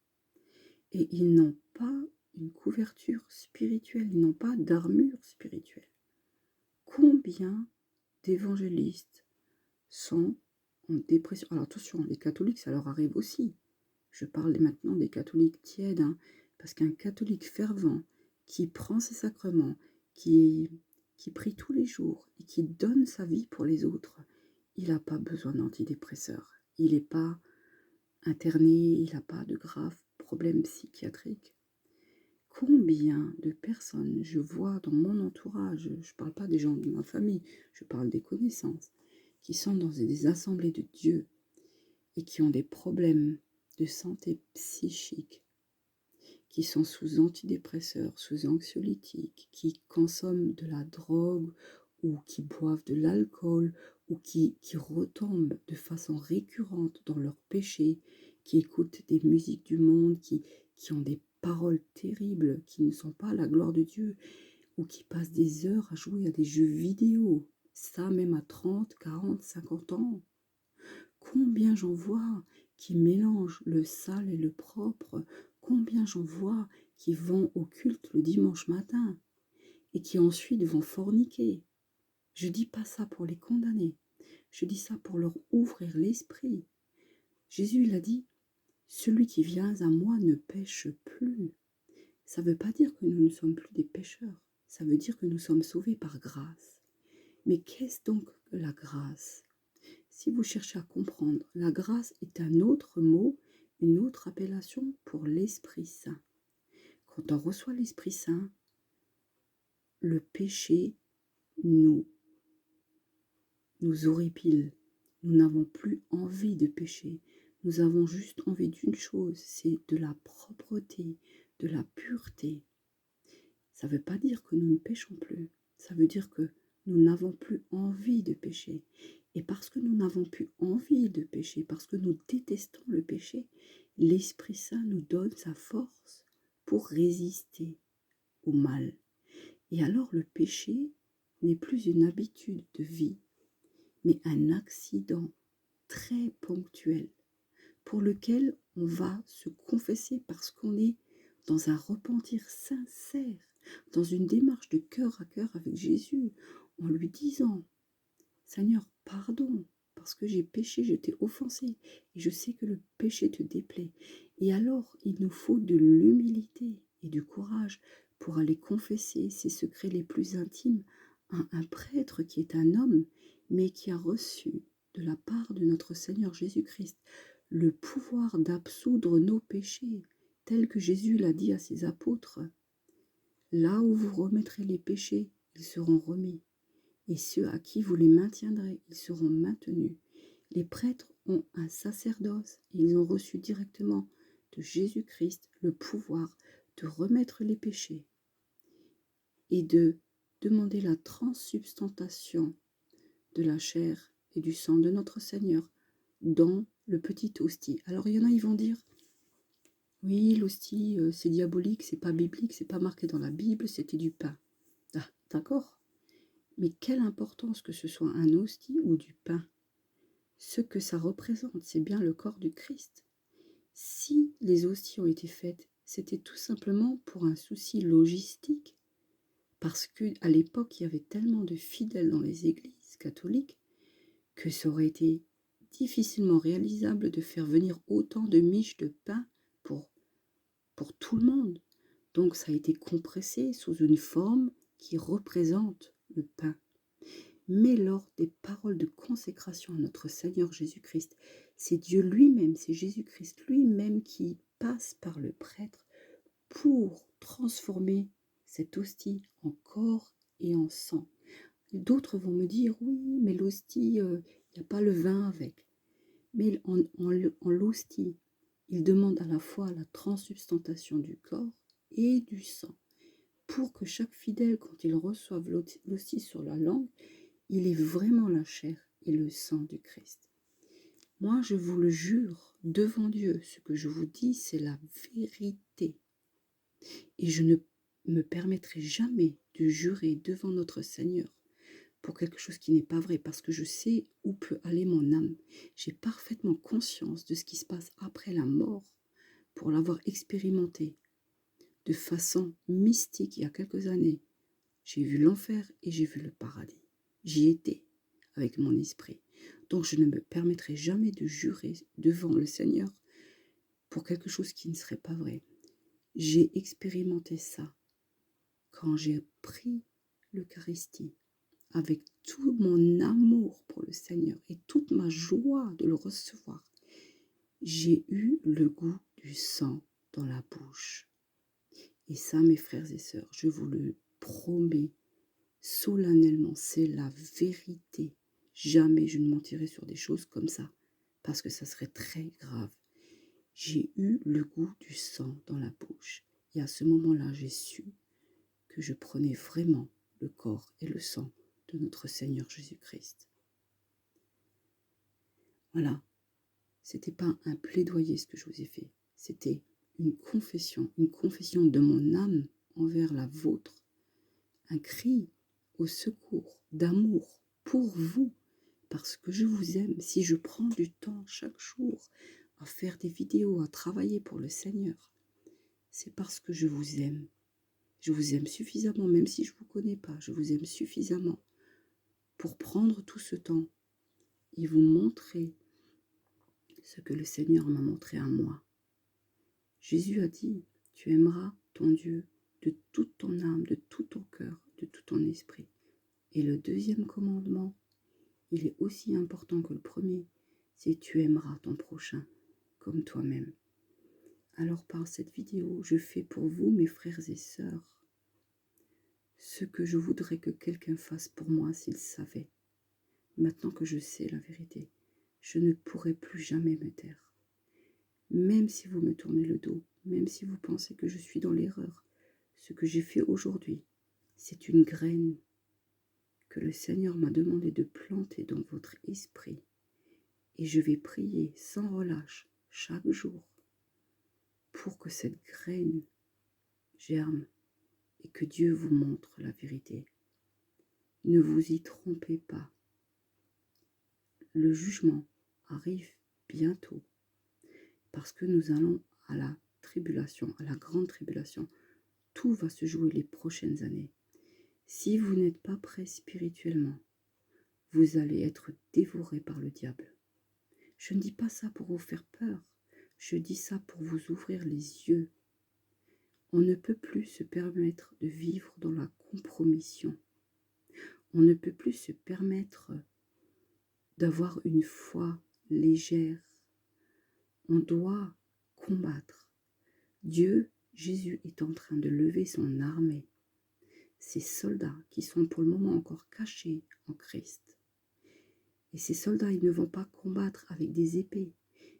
Et ils n'ont pas une couverture spirituelle, ils n'ont pas d'armure spirituelle. Combien d'évangélistes sont en dépression? Alors attention, les catholiques, ça leur arrive aussi. Je parle maintenant des catholiques tièdes, hein, parce qu'un catholique fervent qui prend ses sacrements, qui prie tous les jours et qui donne sa vie pour les autres, il n'a pas besoin d'antidépresseurs. Il n'est pas interné, il n'a pas de graves problèmes psychiatriques. Combien de personnes je vois dans mon entourage, je ne parle pas des gens de ma famille, je parle des connaissances, qui sont dans des assemblées de Dieu et qui ont des problèmes de santé psychique, qui sont sous antidépresseurs, sous anxiolytiques, qui consomment de la drogue ou qui boivent de l'alcool ou qui retombent de façon récurrente dans leurs péchés, qui écoutent des musiques du monde, qui ont des paroles terribles, qui ne sont pas à la gloire de Dieu, ou qui passent des heures à jouer à des jeux vidéo, ça même à 30, 40, 50 ans. Combien j'en vois qui mélangent le sale et le propre, combien j'en vois qui vont au culte le dimanche matin et qui ensuite vont forniquer. Je dis pas ça pour les condamner, je dis ça pour leur ouvrir l'esprit. Jésus il a dit, celui qui vient à moi ne pêche plus. Ça ne veut pas dire que nous ne sommes plus des pécheurs, ça veut dire que nous sommes sauvés par grâce. Mais qu'est-ce donc que la grâce ? Si vous cherchez à comprendre, la grâce est un autre mot, une autre appellation pour l'Esprit Saint. Quand on reçoit l'Esprit Saint, le péché nous horripile. Nous n'avons plus envie de pécher. Nous avons juste envie d'une chose, c'est de la propreté, de la pureté. Ça ne veut pas dire que nous ne péchons plus. Ça veut dire que nous n'avons plus envie de pécher. Et parce que nous n'avons plus envie de pécher, parce que nous détestons le péché, l'Esprit Saint nous donne sa force pour résister au mal. Et alors le péché n'est plus une habitude de vie, mais un accident très ponctuel pour lequel on va se confesser parce qu'on est dans un repentir sincère, dans une démarche de cœur à cœur avec Jésus, en lui disant « Seigneur, pardon, parce que j'ai péché, je t'ai offensé, et je sais que le péché te déplaît. » Et alors, il nous faut de l'humilité et du courage pour aller confesser ses secrets les plus intimes à un prêtre qui est un homme, mais qui a reçu de la part de notre Seigneur Jésus-Christ le pouvoir d'absoudre nos péchés, tel que Jésus l'a dit à ses apôtres. Là où vous remettrez les péchés, ils seront remis. Et ceux à qui vous les maintiendrez, ils seront maintenus. Les prêtres ont un sacerdoce et ils ont reçu directement de Jésus-Christ le pouvoir de remettre les péchés et de demander la transsubstantation de la chair et du sang de notre Seigneur dans le petit hostie. Alors il y en a, ils vont dire, oui, l'hostie, c'est diabolique, c'est pas biblique, c'est pas marqué dans la Bible, c'était du pain. Ah, d'accord. Mais quelle importance que ce soit un hostie ou du pain. Ce que ça représente, c'est bien le corps du Christ. Si les hosties ont été faites, c'était tout simplement pour un souci logistique, parce qu'à l'époque, il y avait tellement de fidèles dans les églises catholiques que ça aurait été difficilement réalisable de faire venir autant de miches de pain pour, pour tout le monde. Donc ça a été compressé sous une forme qui représente le pain. Mais lors des paroles de consécration à notre Seigneur Jésus-Christ, c'est Dieu lui-même, c'est Jésus-Christ lui-même qui passe par le prêtre pour transformer cette hostie en corps et en sang. D'autres vont me dire, oui, mais l'hostie, il n'y a pas le vin avec. Mais en l'hostie, il demande à la fois la transsubstantation du corps et du sang, pour que chaque fidèle, quand il reçoive l'hostie sur la langue, il est vraiment la chair et le sang du Christ. Moi, je vous le jure, devant Dieu, ce que je vous dis, c'est la vérité. Et je ne me permettrai jamais de jurer devant notre Seigneur pour quelque chose qui n'est pas vrai, parce que je sais où peut aller mon âme. J'ai parfaitement conscience de ce qui se passe après la mort, pour l'avoir expérimenté de façon mystique il y a quelques années. J'ai vu l'enfer et j'ai vu le paradis. J'y étais avec mon esprit. Donc je ne me permettrai jamais de jurer devant le Seigneur pour quelque chose qui ne serait pas vrai. J'ai expérimenté ça quand j'ai pris l'Eucharistie avec tout mon amour pour le Seigneur et toute ma joie de le recevoir. J'ai eu le goût du sang dans la bouche. Et ça, mes frères et sœurs, je vous le promets solennellement, c'est la vérité. Jamais je ne mentirai sur des choses comme ça, parce que ça serait très grave. J'ai eu le goût du sang dans la bouche. Et à ce moment-là, j'ai su que je prenais vraiment le corps et le sang de notre Seigneur Jésus-Christ. Voilà, c'était pas un plaidoyer ce que je vous ai fait, c'était une confession de mon âme envers la vôtre, un cri au secours, d'amour pour vous, parce que je vous aime. Si je prends du temps chaque jour à faire des vidéos, à travailler pour le Seigneur, c'est parce que je vous aime. Je vous aime suffisamment, même si je ne vous connais pas, je vous aime suffisamment pour prendre tout ce temps et vous montrer ce que le Seigneur m'a montré à moi. Jésus a dit, tu aimeras ton Dieu de toute ton âme, de tout ton cœur, de tout ton esprit. Et le deuxième commandement, il est aussi important que le premier, c'est tu aimeras ton prochain comme toi-même. Alors par cette vidéo, je fais pour vous, mes frères et sœurs, ce que je voudrais que quelqu'un fasse pour moi s'il savait. Maintenant que je sais la vérité, je ne pourrai plus jamais me taire. Même si vous me tournez le dos, même si vous pensez que je suis dans l'erreur, ce que j'ai fait aujourd'hui, c'est une graine que le Seigneur m'a demandé de planter dans votre esprit. Et je vais prier sans relâche chaque jour pour que cette graine germe et que Dieu vous montre la vérité. Ne vous y trompez pas. Le jugement arrive bientôt parce que nous allons à la tribulation, à la grande tribulation. Tout va se jouer les prochaines années. Si vous n'êtes pas prêt spirituellement, vous allez être dévoré par le diable. Je ne dis pas ça pour vous faire peur, je dis ça pour vous ouvrir les yeux. On ne peut plus se permettre de vivre dans la compromission. On ne peut plus se permettre d'avoir une foi légère. On doit combattre. Dieu, Jésus est en train de lever son armée. Ces soldats qui sont pour le moment encore cachés en Christ. Et ces soldats, ils ne vont pas combattre avec des épées,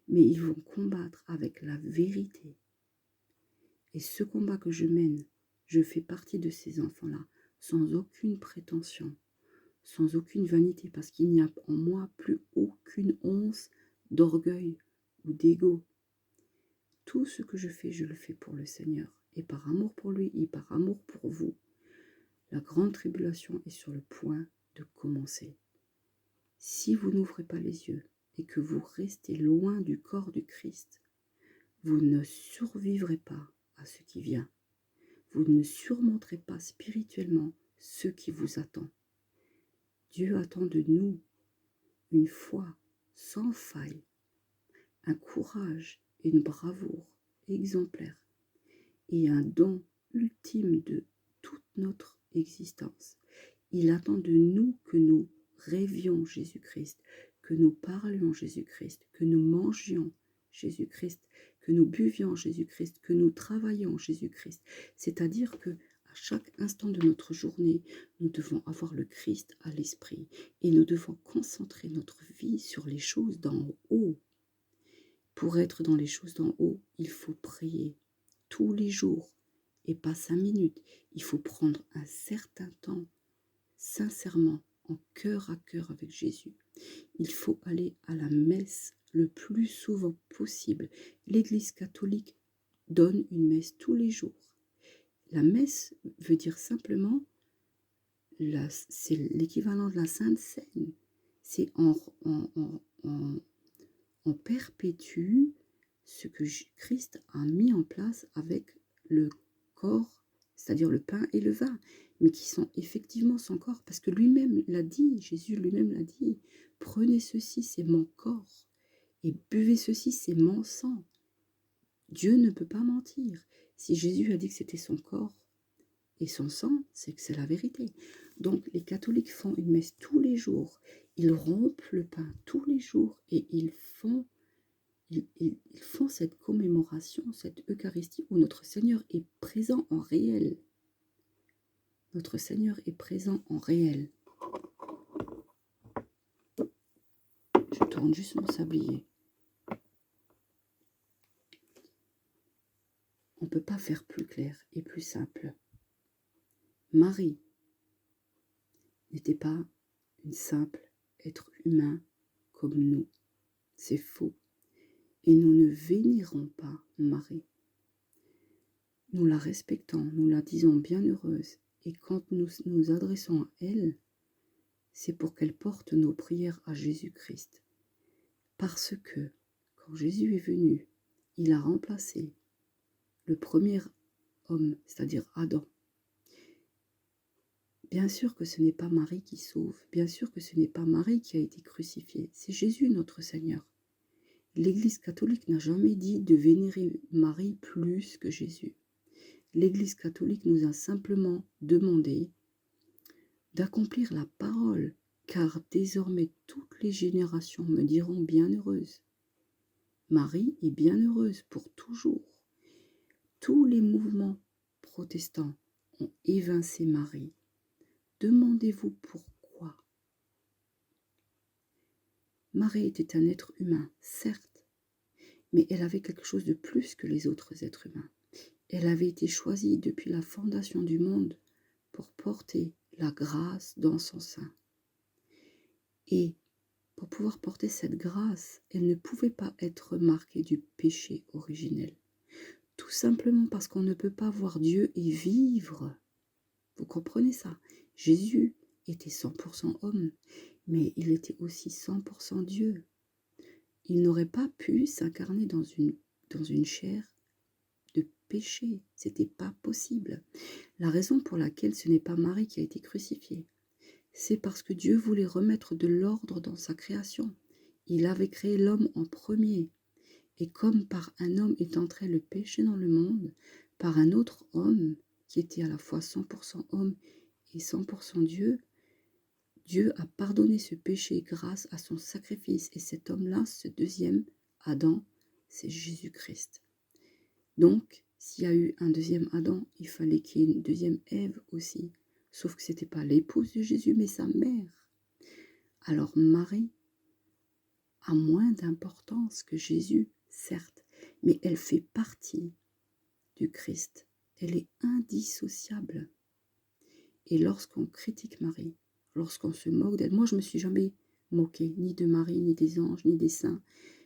mais ils vont combattre avec la vérité. Et ce combat que je mène, je fais partie de ces enfants-là, sans aucune prétention, sans aucune vanité, parce qu'il n'y a en moi plus aucune once d'orgueil ou d'ego. Tout ce que je fais, je le fais pour le Seigneur, et par amour pour lui, et par amour pour vous. La grande tribulation est sur le point de commencer. Si vous n'ouvrez pas les yeux et que vous restez loin du corps du Christ, vous ne survivrez pas à ce qui vient. Vous ne surmonterez pas spirituellement ce qui vous attend. Dieu attend de nous une foi sans faille, un courage, une bravoure exemplaire et un don ultime de toute notre existence. Il attend de nous que nous rêvions Jésus-Christ, que nous parlions Jésus-Christ, que nous mangions Jésus-Christ, que nous buvions Jésus-Christ, que nous travaillions Jésus-Christ. C'est-à-dire que à chaque instant de notre journée, nous devons avoir le Christ à l'esprit et nous devons concentrer notre vie sur les choses d'en haut. Pour être dans les choses d'en haut, il faut prier tous les jours et pas 5 minutes. Il faut prendre un certain temps, sincèrement, en cœur à cœur avec Jésus. Il faut aller à la messe le plus souvent possible. L'Église catholique donne une messe tous les jours. La messe veut dire simplement, c'est l'équivalent de la Sainte Seine. C'est on perpétue ce que Christ a mis en place avec le corps, c'est-à-dire le pain et le vin, mais qui sont effectivement son corps, parce que lui-même l'a dit, Jésus lui-même l'a dit, prenez ceci, c'est mon corps, et buvez ceci, c'est mon sang. Dieu ne peut pas mentir. Si Jésus a dit que c'était son corps et son sang, c'est que c'est la vérité. Donc les catholiques font une messe tous les jours, ils rompent le pain tous les jours, et ils font cette commémoration, cette Eucharistie où notre Seigneur est présent en réel. Notre Seigneur est présent en réel. Je tourne juste mon sablier. On ne peut pas faire plus clair et plus simple. Marie n'était pas une simple être humain comme nous. C'est faux. Et nous ne vénérons pas Marie. Nous la respectons, nous la disons bienheureuse. Et quand nous nous adressons à elle, c'est pour qu'elle porte nos prières à Jésus-Christ. Parce que, quand Jésus est venu, il a remplacé le premier homme, c'est-à-dire Adam. Bien sûr que ce n'est pas Marie qui sauve, bien sûr que ce n'est pas Marie qui a été crucifiée, c'est Jésus notre Seigneur. L'Église catholique n'a jamais dit de vénérer Marie plus que Jésus. L'Église catholique nous a simplement demandé d'accomplir la parole, car désormais toutes les générations me diront bienheureuse. Marie est bienheureuse pour toujours. Tous les mouvements protestants ont évincé Marie. Demandez-vous pourquoi. Marie était un être humain, certes, mais elle avait quelque chose de plus que les autres êtres humains. Elle avait été choisie depuis la fondation du monde pour porter la grâce dans son sein. Et pour pouvoir porter cette grâce, elle ne pouvait pas être marquée du péché originel. Tout simplement parce qu'on ne peut pas voir Dieu et vivre. Vous comprenez ça? Jésus était 100% homme, mais il était aussi 100% Dieu. Il n'aurait pas pu s'incarner dans une chair de péché. C'était pas possible. La raison pour laquelle ce n'est pas Marie qui a été crucifiée, c'est parce que Dieu voulait remettre de l'ordre dans sa création. Il avait créé l'homme en premier. Et comme par un homme est entré le péché dans le monde, par un autre homme, qui était à la fois 100% homme et 100% Dieu, Dieu a pardonné ce péché grâce à son sacrifice. Et cet homme-là, ce deuxième Adam, c'est Jésus-Christ. Donc, s'il y a eu un deuxième Adam, il fallait qu'il y ait une deuxième Ève aussi. Sauf que ce n'était pas l'épouse de Jésus, mais sa mère. Alors Marie a moins d'importance que Jésus, certes, mais elle fait partie du Christ. Elle est indissociable. Et lorsqu'on critique Marie, lorsqu'on se moque d'elle, moi je ne me suis jamais moquée, ni de Marie, ni des anges, ni des saints.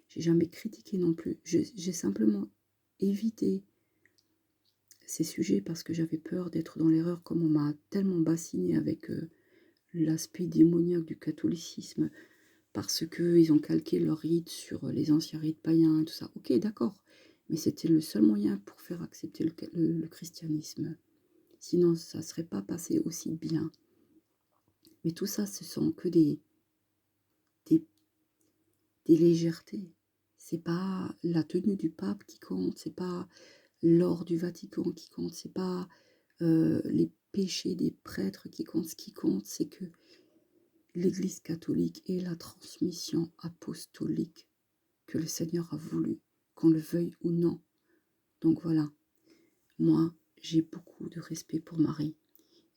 J'ai jamais critiqué non plus. J'ai simplement évité ces sujets parce que j'avais peur d'être dans l'erreur, comme on m'a tellement bassiné avec l'aspect démoniaque du catholicisme, parce qu'ils ont calqué leur rite sur les anciens rites païens, tout ça. Ok, d'accord, mais c'était le seul moyen pour faire accepter le christianisme. Sinon, ça ne serait pas passé aussi bien. Mais tout ça, ce sont que des des légèretés. C'est pas la tenue du pape qui compte, c'est pas l'or du Vatican qui compte, c'est pas les péchés des prêtres qui comptent. Ce qui compte, c'est que l'Église catholique est la transmission apostolique que le Seigneur a voulu, qu'on le veuille ou non. Donc voilà, moi, j'ai beaucoup de respect pour Marie.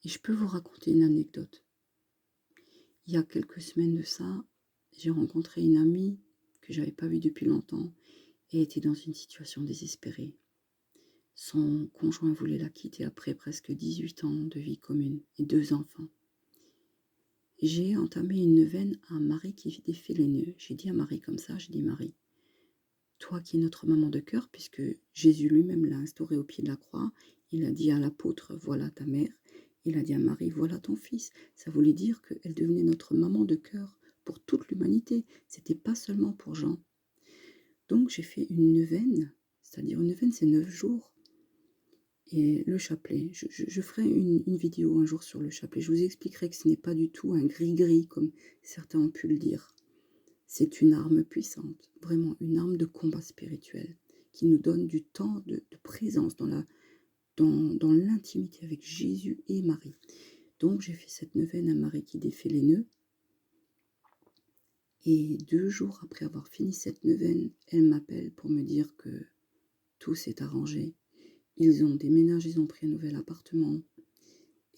Et je peux vous raconter une anecdote. Il y a quelques semaines de ça, j'ai rencontré une amie que j'avais pas vue depuis longtemps et était dans une situation désespérée. Son conjoint voulait la quitter après presque 18 ans de vie commune et 2 enfants. J'ai entamé une neuvaine à Marie qui défait les nœuds. J'ai dit à Marie comme ça, j'ai dit Marie, toi qui es notre maman de cœur, puisque Jésus lui-même l'a instauré au pied de la croix, il a dit à l'apôtre, voilà ta mère, il a dit à Marie, voilà ton fils. Ça voulait dire qu'elle devenait notre maman de cœur pour toute l'humanité, c'était pas seulement pour Jean. Donc j'ai fait une neuvaine, c'est-à-dire une neuvaine c'est 9 jours, et le chapelet, je ferai une vidéo un jour sur le chapelet, je vous expliquerai que ce n'est pas du tout un gris-gris comme certains ont pu le dire. C'est une arme puissante, vraiment une arme de combat spirituel qui nous donne du temps de présence dans l'intimité avec Jésus et Marie. Donc j'ai fait cette neuvaine à Marie qui défait les nœuds. Et 2 jours après avoir fini cette neuvaine, elle m'appelle pour me dire que tout s'est arrangé. Ils ont déménagé, ils ont pris un nouvel appartement.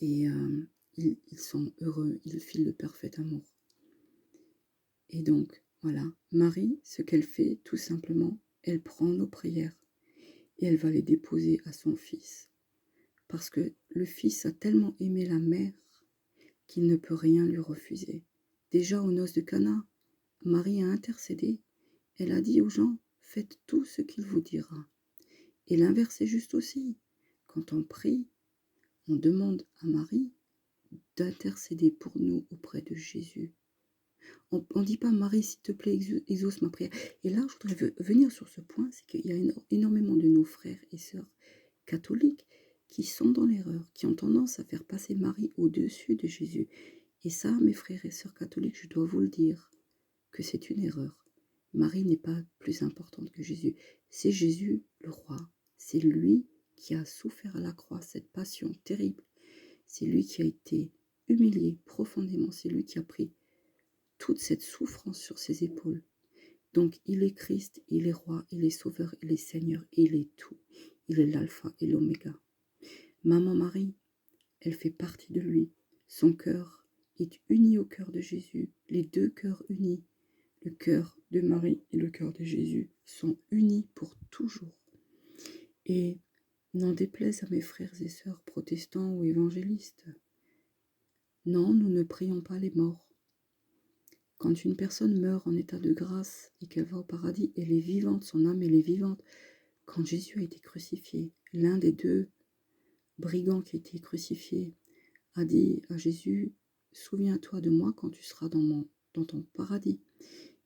Et ils sont heureux, ils filent le parfait amour. Et donc, voilà, Marie, ce qu'elle fait, tout simplement, elle prend nos prières et elle va les déposer à son fils. Parce que le fils a tellement aimé la mère qu'il ne peut rien lui refuser. Déjà aux noces de Cana, Marie a intercédé. Elle a dit aux gens, faites tout ce qu'il vous dira. Et l'inverse est juste aussi. Quand on prie, on demande à Marie d'intercéder pour nous auprès de Jésus. On ne dit pas, Marie, s'il te plaît, exauce ma prière. Et là, je voudrais venir sur ce point, c'est qu'il y a énormément de nos frères et sœurs catholiques qui sont dans l'erreur, qui ont tendance à faire passer Marie au-dessus de Jésus. Et ça, mes frères et sœurs catholiques, je dois vous le dire, que c'est une erreur. Marie n'est pas plus importante que Jésus. C'est Jésus, le roi. C'est lui qui a souffert à la croix cette passion terrible. C'est lui qui a été humilié profondément. C'est lui qui a pris toute cette souffrance sur ses épaules. Donc il est Christ, il est roi, il est sauveur, il est Seigneur, il est tout. Il est l'alpha et l'oméga. Maman Marie, elle fait partie de lui. Son cœur est uni au cœur de Jésus. Les deux cœurs unis, le cœur de Marie et le cœur de Jésus, sont unis pour toujours. Et n'en déplaise à mes frères et sœurs protestants ou évangélistes, non, nous ne prions pas les morts. Quand une personne meurt en état de grâce et qu'elle va au paradis, elle est vivante, son âme elle est vivante. Quand Jésus a été crucifié, l'un des 2 brigands qui a été crucifié a dit à Jésus, souviens-toi de moi quand tu seras dans ton paradis.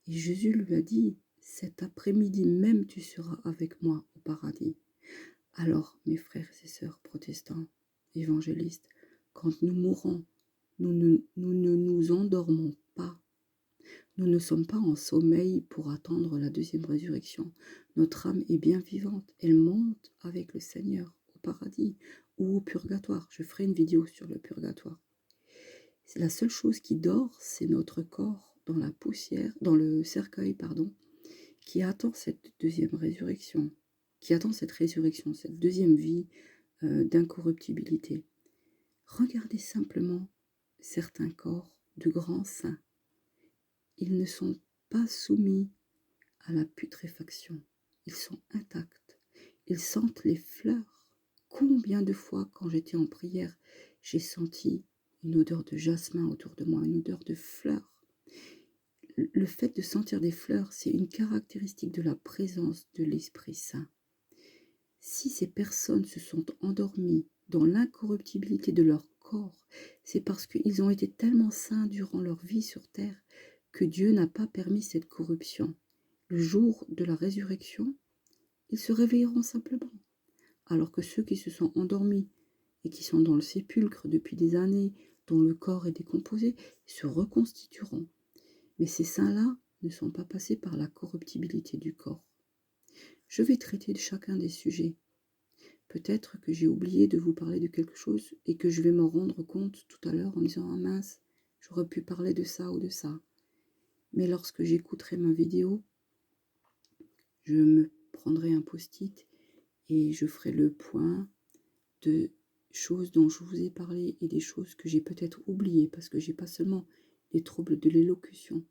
Et Jésus lui a dit, cet après-midi même tu seras avec moi au paradis. Alors, mes frères et sœurs protestants, évangélistes, quand nous mourrons, nous ne nous endormons pas. Nous ne sommes pas en sommeil pour attendre la deuxième résurrection. Notre âme est bien vivante. Elle monte avec le Seigneur au paradis ou au purgatoire. Je ferai une vidéo sur le purgatoire. C'est la seule chose qui dort, c'est notre corps dans la poussière, dans le cercueil, qui attend cette deuxième résurrection, qui attend cette résurrection, cette deuxième vie d'incorruptibilité. Regardez simplement certains corps de grands saints. Ils ne sont pas soumis à la putréfaction. Ils sont intacts. Ils sentent les fleurs. Combien de fois, quand j'étais en prière, j'ai senti une odeur de jasmin autour de moi, une odeur de fleurs. Le fait de sentir des fleurs, c'est une caractéristique de la présence de l'Esprit Saint. Si ces personnes se sont endormies dans l'incorruptibilité de leur corps, c'est parce qu'ils ont été tellement saints durant leur vie sur terre que Dieu n'a pas permis cette corruption. Le jour de la résurrection, ils se réveilleront simplement. Alors que ceux qui se sont endormis et qui sont dans le sépulcre depuis des années, dont le corps est décomposé, se reconstitueront. Mais ces saints-là ne sont pas passés par la corruptibilité du corps. Je vais traiter de chacun des sujets. Peut-être que j'ai oublié de vous parler de quelque chose et que je vais m'en rendre compte tout à l'heure en me disant « Ah mince, j'aurais pu parler de ça ou de ça ». Mais lorsque j'écouterai ma vidéo, je me prendrai un post-it et je ferai le point de choses dont je vous ai parlé et des choses que j'ai peut-être oubliées parce que j'ai pas seulement des troubles de l'élocution,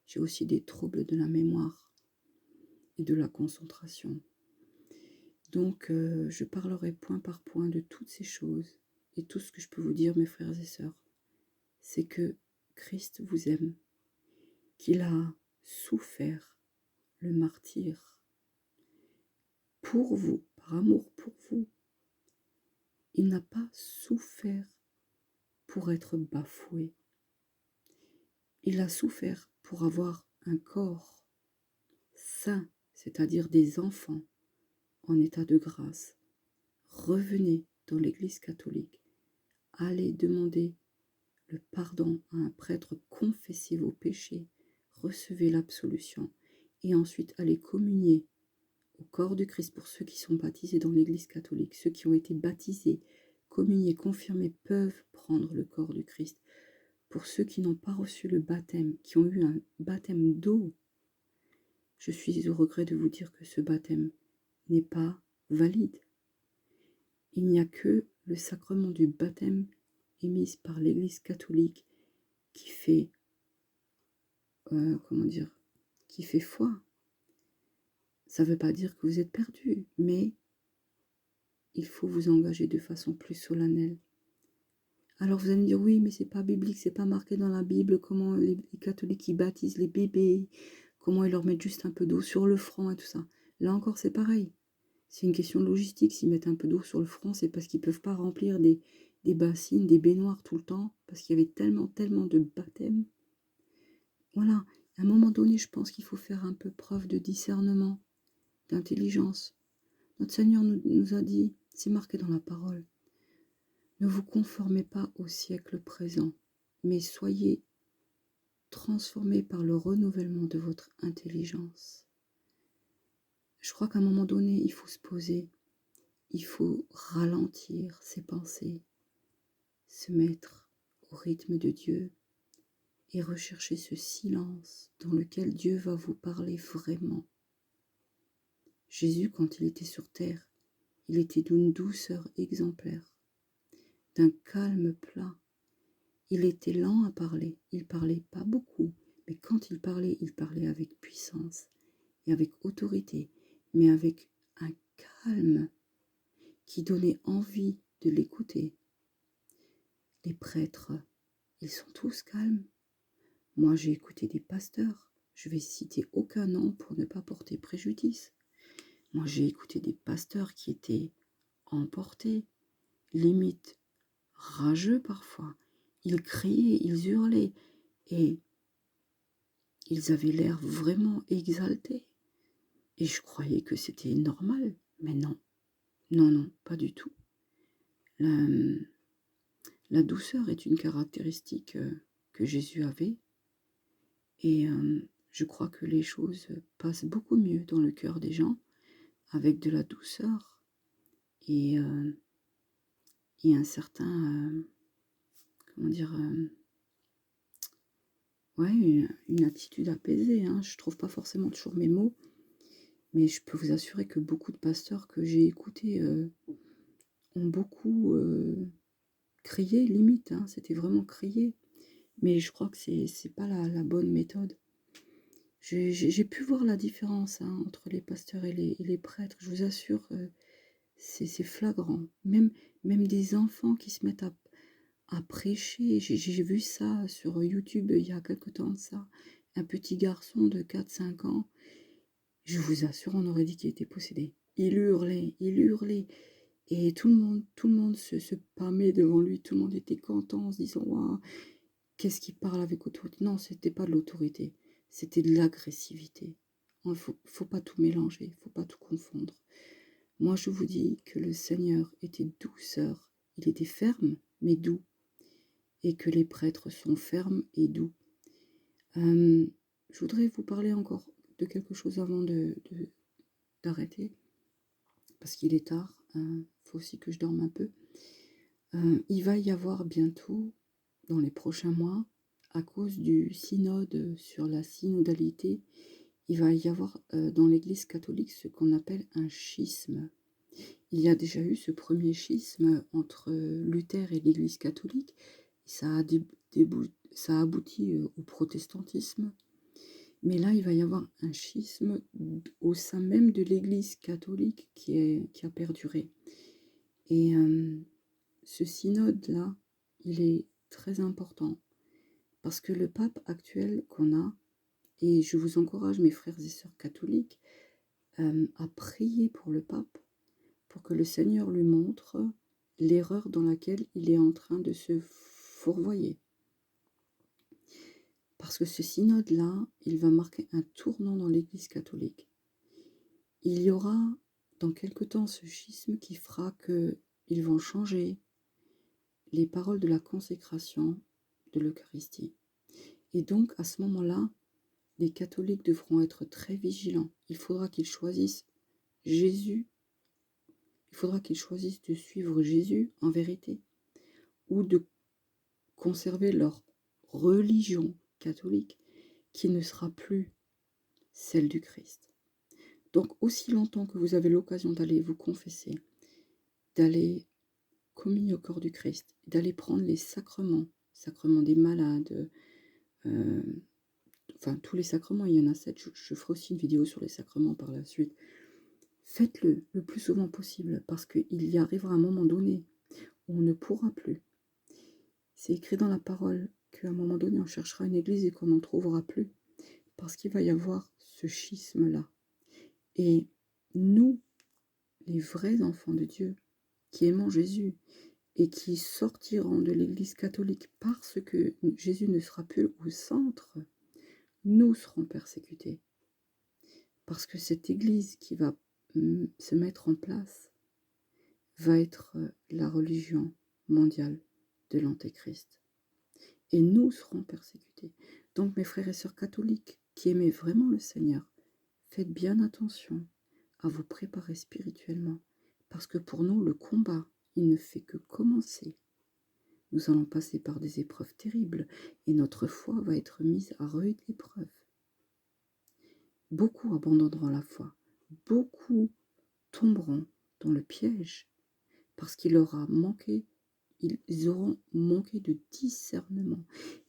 j'ai aussi des troubles de la mémoire et de la concentration. Donc, je parlerai point par point de toutes ces choses et tout ce que je peux vous dire, mes frères et sœurs, c'est que Christ vous aime, qu'il a souffert le martyre pour vous, par amour pour vous. Il n'a pas souffert pour être bafoué. Il a souffert pour avoir un corps saint, c'est-à-dire des enfants en état de grâce. Revenez dans l'Église catholique. Allez demander le pardon à un prêtre, confessez vos péchés, recevez l'absolution et ensuite allez communier au corps du Christ pour ceux qui sont baptisés dans l'Église catholique. Ceux qui ont été baptisés, communiés, confirmés peuvent prendre le corps du Christ. Pour ceux qui n'ont pas reçu le baptême, qui ont eu un baptême d'eau, je suis au regret de vous dire que ce baptême n'est pas valide. Il n'y a que le sacrement du baptême émis par l'Église catholique qui fait, qui fait foi. Ça ne veut pas dire que vous êtes perdu, mais il faut vous engager de façon plus solennelle. Alors vous allez me dire, oui, mais c'est pas biblique, c'est pas marqué dans la Bible, comment les catholiques ils baptisent les bébés, comment ils leur mettent juste un peu d'eau sur le front et tout ça. Là encore, c'est pareil. C'est une question de logistique. S'ils mettent un peu d'eau sur le front, c'est parce qu'ils ne peuvent pas remplir des bassines, des baignoires tout le temps, parce qu'il y avait tellement de baptêmes. Voilà, à un moment donné, je pense qu'il faut faire un peu preuve de discernement, d'intelligence. Notre Seigneur nous a dit, c'est marqué dans la parole, ne vous conformez pas au siècle présent, mais soyez transformés par le renouvellement de votre intelligence. Je crois qu'à un moment donné, il faut se poser, il faut ralentir ses pensées, se mettre au rythme de Dieu et rechercher ce silence dans lequel Dieu va vous parler vraiment. Jésus, quand il était sur terre, il était d'une douceur exemplaire, d'un calme plat. Il était lent à parler, il parlait pas beaucoup, mais quand il parlait avec puissance et avec autorité, mais avec un calme qui donnait envie de l'écouter. Les prêtres, ils sont tous calmes. Moi, j'ai écouté des pasteurs, je vais citer aucun nom pour ne pas porter préjudice. Moi, j'ai écouté des pasteurs qui étaient emportés, limite rageux parfois. Ils criaient, ils hurlaient et ils avaient l'air vraiment exaltés. Et je croyais que c'était normal, mais non. Non, non, pas du tout. La douceur est une caractéristique que Jésus avait. Et je crois que les choses passent beaucoup mieux dans le cœur des gens avec de la douceur et un certain, une attitude apaisée. Hein. Je ne trouve pas forcément toujours mes mots, mais je peux vous assurer que beaucoup de pasteurs que j'ai écoutés ont beaucoup crié, limite. Hein. C'était vraiment crié. Mais je crois que c'est pas la bonne méthode. J'ai pu voir la différence entre les pasteurs et les prêtres. Je vous assure, c'est flagrant. Même des enfants qui se mettent à prêcher. J'ai vu ça sur YouTube il y a quelque temps de ça. Un petit garçon de 4-5 ans. Je vous assure, on aurait dit qu'il était possédé. Il hurlait. Et tout le monde se pâmait devant lui. Tout le monde était content en se disant « Waouh, qu'est-ce qu'il parle avec autorité ?» Non, c'était pas de l'autorité. C'était de l'agressivité. Il ne faut pas tout mélanger, il ne faut pas tout confondre. Moi, je vous dis que le Seigneur était douceur. Il était ferme, mais doux. Et que les prêtres sont fermes et doux. Je je voudrais vous parler encore de quelque chose avant d'arrêter, parce qu'il est tard, faut aussi que je dorme un peu. Il va y avoir bientôt, dans les prochains mois, à cause du synode sur la synodalité, il va y avoir dans l'Église catholique ce qu'on appelle un schisme. Il y a déjà eu ce premier schisme entre Luther et l'Église catholique. Ça a abouti au protestantisme. Mais là, il va y avoir un schisme au sein même de l'Église catholique qui a perduré. Et ce synode-là, il est très important parce que le pape actuel qu'on a, et je vous encourage, mes frères et sœurs catholiques, à prier pour le pape, pour que le Seigneur lui montre l'erreur dans laquelle il est en train de se fourvoyer. Parce que ce synode-là, il va marquer un tournant dans l'Église catholique. Il y aura dans quelque temps ce schisme qui fera qu'ils vont changer les paroles de la consécration de l'Eucharistie. Et donc, à ce moment-là, les catholiques devront être très vigilants. Il faudra qu'ils choisissent Jésus, il faudra qu'ils choisissent de suivre Jésus en vérité, ou de conserver leur religion catholique qui ne sera plus celle du Christ. Donc, aussi longtemps que vous avez l'occasion d'aller vous confesser, d'aller communier au corps du Christ, d'aller prendre les sacrements des malades, enfin tous les sacrements, il y en a 7, je ferai aussi une vidéo sur les sacrements par la suite. Faites-le le plus souvent possible, parce qu'il y arrivera un moment donné où on ne pourra plus. C'est écrit dans la parole qu'à un moment donné, on cherchera une église et qu'on n'en trouvera plus, parce qu'il va y avoir ce schisme-là. Et nous, les vrais enfants de Dieu, qui aimons Jésus, et qui sortiront de l'église catholique parce que Jésus ne sera plus au centre, nous serons persécutés. Parce que cette église qui va se mettre en place va être la religion mondiale de l'Antéchrist. Et nous serons persécutés. Donc mes frères et sœurs catholiques qui aimez vraiment le Seigneur, faites bien attention à vous préparer spirituellement. Parce que pour nous, le combat, il ne fait que commencer. Nous allons passer par des épreuves terribles et notre foi va être mise à rude épreuve. Beaucoup abandonneront la foi. Beaucoup tomberont dans le piège parce qu'ils auront manqué de discernement.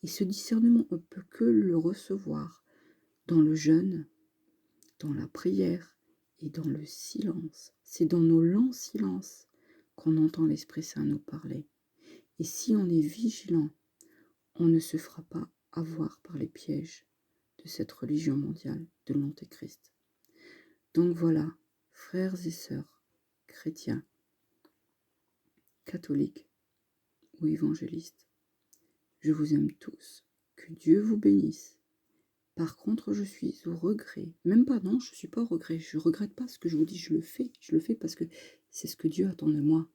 Et ce discernement, on ne peut que le recevoir dans le jeûne, dans la prière et dans le silence. C'est dans nos lents silences qu'on entend l'Esprit Saint nous parler. Et si on est vigilant, on ne se fera pas avoir par les pièges de cette religion mondiale de l'Antéchrist. Donc voilà, frères et sœurs chrétiens, catholiques ou évangélistes, je vous aime tous. Que Dieu vous bénisse. Par contre, je suis au regret. Même pas, non, je ne suis pas au regret. Je ne regrette pas ce que je vous dis, je le fais. Je le fais parce que c'est ce que Dieu attend de moi.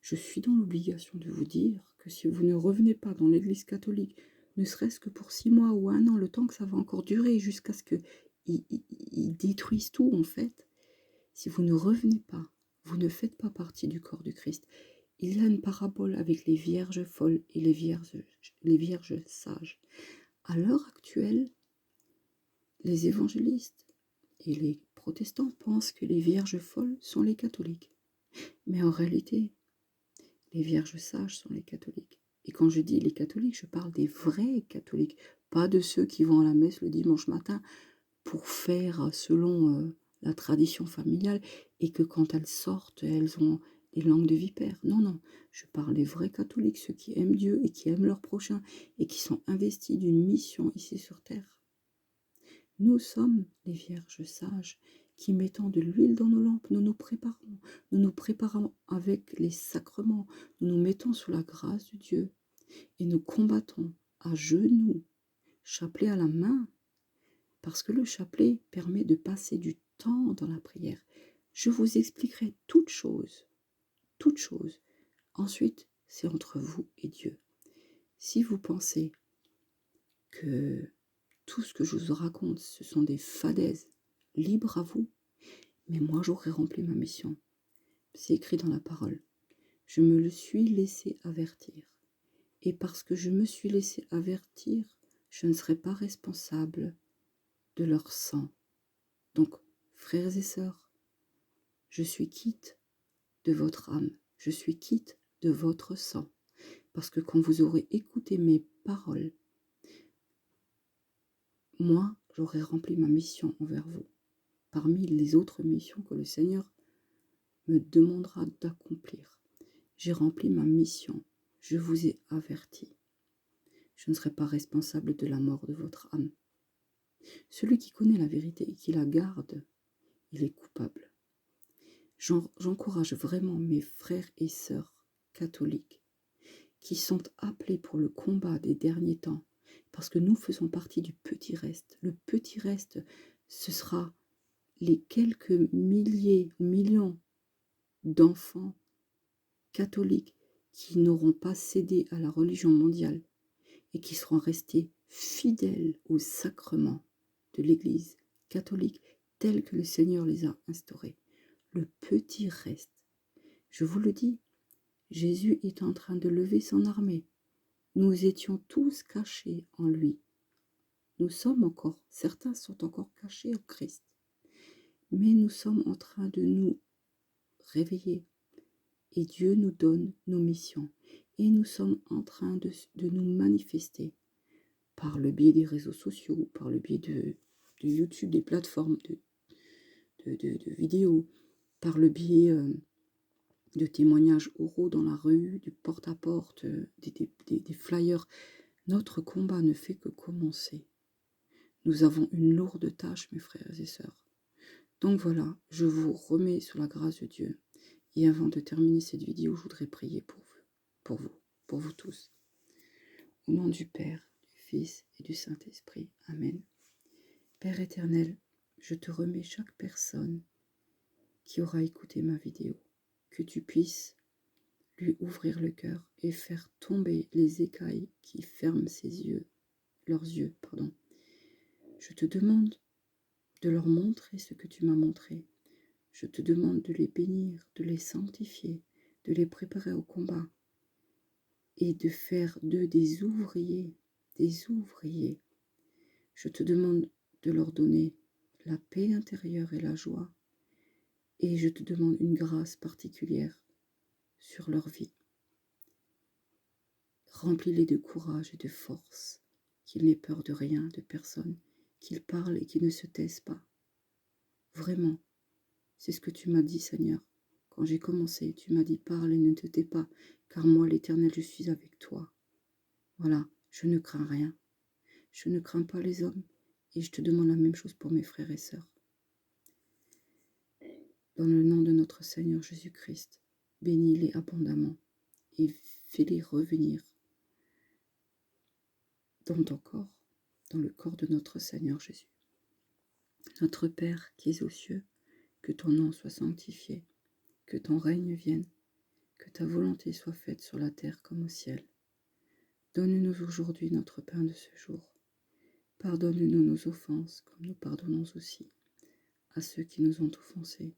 Je suis dans l'obligation de vous dire que si vous ne revenez pas dans l'Église catholique, ne serait-ce que pour 6 mois ou 1 an, le temps que ça va encore durer, jusqu'à ce qu'ils détruisent tout, en fait, si vous ne revenez pas, vous ne faites pas partie du corps du Christ. Il y a une parabole avec les vierges folles et les vierges sages. À l'heure actuelle, les évangélistes et les protestants pensent que les vierges folles sont les catholiques. Mais en réalité, les vierges sages sont les catholiques. Et quand je dis les catholiques, je parle des vrais catholiques, pas de ceux qui vont à la messe le dimanche matin pour faire selon la tradition familiale et que quand elles sortent, elles ont des langues de vipère. Non, non, je parle des vrais catholiques, ceux qui aiment Dieu et qui aiment leur prochain et qui sont investis d'une mission ici sur terre. Nous sommes les vierges sages qui, mettant de l'huile dans nos lampes, nous nous préparons avec les sacrements, nous nous mettons sous la grâce de Dieu et nous combattons à genoux, chapelet à la main, parce que le chapelet permet de passer du temps dans la prière. Je vous expliquerai toutes choses. Ensuite, c'est entre vous et Dieu. Si vous pensez que tout ce que je vous raconte, ce sont des fadaises. Libre à vous, mais moi j'aurais rempli ma mission. C'est écrit dans la parole. Je me le suis laissé avertir. Et parce que je me suis laissé avertir, je ne serai pas responsable de leur sang. Donc, frères et sœurs, je suis quitte de votre âme, je suis quitte de votre sang. Parce que quand vous aurez écouté mes paroles, moi, j'aurai rempli ma mission envers vous, parmi les autres missions que le Seigneur me demandera d'accomplir. J'ai rempli ma mission, je vous ai averti. Je ne serai pas responsable de la mort de votre âme. Celui qui connaît la vérité et qui la garde, il est coupable. J'encourage vraiment mes frères et sœurs catholiques qui sont appelés pour le combat des derniers temps, parce que nous faisons partie du petit reste. Le petit reste, ce sera les quelques milliers, millions d'enfants catholiques qui n'auront pas cédé à la religion mondiale et qui seront restés fidèles aux sacrements de l'Église catholique tels que le Seigneur les a instaurés. Le petit reste. Je vous le dis, Jésus est en train de lever son armée. Nous étions tous cachés en lui. Nous sommes encore, certains sont encore cachés en Christ. Mais nous sommes en train de nous réveiller. Et Dieu nous donne nos missions. Et nous sommes en train de nous manifester par le biais des réseaux sociaux, par le biais de YouTube, des plateformes de vidéos, par le biais de témoignages oraux dans la rue, du porte-à-porte, des flyers. Notre combat ne fait que commencer. Nous avons une lourde tâche, mes frères et sœurs. Donc voilà, je vous remets sous la grâce de Dieu. Et avant de terminer cette vidéo, je voudrais prier pour vous tous. Au nom du Père, du Fils et du Saint-Esprit. Amen. Père éternel, je te remets chaque personne qui aura écouté ma vidéo. Que tu puisses lui ouvrir le cœur et faire tomber les écailles qui ferment leurs yeux. Je te demande de leur montrer ce que tu m'as montré. Je te demande de les bénir, de les sanctifier, de les préparer au combat et de faire d'eux des ouvriers, des ouvriers. Je te demande de leur donner la paix intérieure et la joie et je te demande une grâce particulière sur leur vie. Remplis-les de courage et de force, qu'ils n'aient peur de rien, de personne, qu'ils parlent et qu'ils ne se taisent pas. Vraiment, c'est ce que tu m'as dit, Seigneur. Quand j'ai commencé, tu m'as dit, parle et ne te tais pas, car moi, l'Éternel, je suis avec toi. Voilà, je ne crains rien. Je ne crains pas les hommes, et je te demande la même chose pour mes frères et sœurs. Dans le nom de notre Seigneur Jésus-Christ, bénis-les abondamment et fais-les revenir dans ton corps, dans le corps de notre Seigneur Jésus. Notre Père qui es aux cieux, que ton nom soit sanctifié, que ton règne vienne, que ta volonté soit faite sur la terre comme au ciel. Donne-nous aujourd'hui notre pain de ce jour. Pardonne-nous nos offenses, comme nous pardonnons aussi à ceux qui nous ont offensés.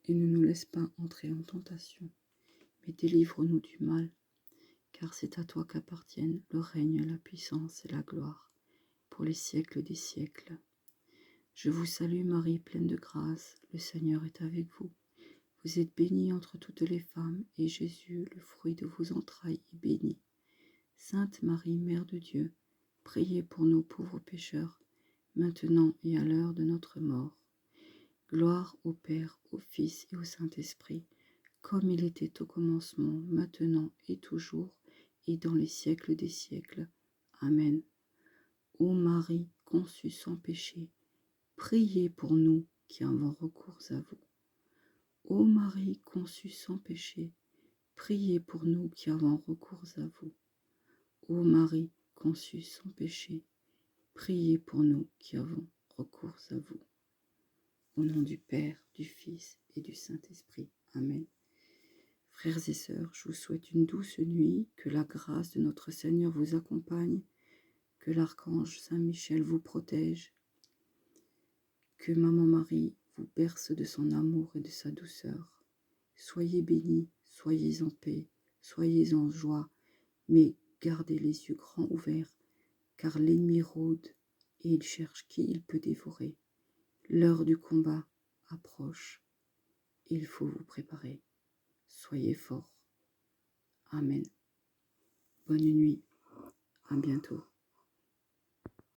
Et ne nous laisse pas entrer en tentation, mais délivre-nous du mal, car c'est à toi qu'appartiennent le règne, la puissance et la gloire, pour les siècles des siècles. Je vous salue Marie, pleine de grâce, le Seigneur est avec vous. Vous êtes bénie entre toutes les femmes, et Jésus, le fruit de vos entrailles, est béni. Sainte Marie, Mère de Dieu, priez pour nous pauvres pécheurs, maintenant et à l'heure de notre mort. Gloire au Père, au Fils et au Saint-Esprit, comme il était au commencement, maintenant et toujours, et dans les siècles des siècles. Amen. Ô Marie, conçue sans péché, priez pour nous qui avons recours à vous. Ô Marie, conçue sans péché, priez pour nous qui avons recours à vous. Ô Marie, conçue sans péché, priez pour nous qui avons recours à vous. Au nom du Père, du Fils et du Saint-Esprit. Amen. Frères et sœurs, je vous souhaite une douce nuit, que la grâce de notre Seigneur vous accompagne, Que l'archange Saint-Michel vous protège. Que Maman Marie vous berce de son amour et de sa douceur. Soyez bénis, soyez en paix, soyez en joie, mais gardez les yeux grands ouverts, car l'ennemi rôde et il cherche qui il peut dévorer. L'heure du combat approche. Il faut vous préparer. Soyez forts. Amen. Bonne nuit. À bientôt.